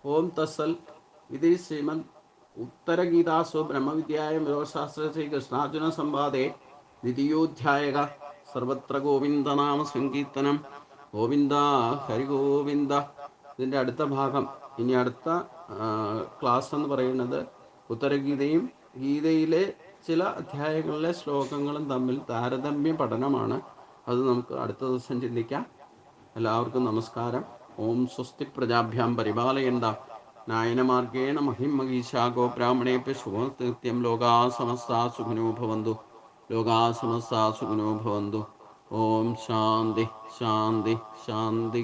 ഓം തസ്സൽ. ഇത് ശ്രീമദ് ഉത്തരഗീതാസു ബ്രഹ്മവിദ്യായം യോഗശാസ്ത്ര ശ്രീകൃഷ്ണാർജുന സംവാദേ ദ്വിതീയോധ്യായ. സർവത്ര ഗോവിന്ദനാമ സങ്കീർത്തനം. ഗോവിന്ദ ഹരിഗോവിന്ദ. ഇതിൻ്റെ അടുത്ത ഭാഗം, ഇനി അടുത്ത ക്ലാസ് എന്ന് പറയുന്നത് ഉത്തരഗീതയും ഗീതയിലെ ചില അധ്യായങ്ങളിലെ ശ്ലോകങ്ങളും തമ്മിൽ താരതമ്യ പഠനമാണ്. അത് നമുക്ക് അടുത്ത ദിവസം ചിന്തിക്കാം. എല്ലാവർക്കും നമസ്കാരം. ഓം സ്വസ്തി പ്രജാഭ്യാം പരിപാലയന്ത നായനമാർഗേണ മഹിമഗീശാ ഗോബ്രാഹ്മണേഭ്യ ശുഭകൃത്യം. ലോകാ സമസ്താ സുഖിനോ ഭവന്തു. ലോകാ സമസ്താ സുഖിനോ ഭവന്തു. ഓം ശാന്തി ശാന്തി ശാന്തി.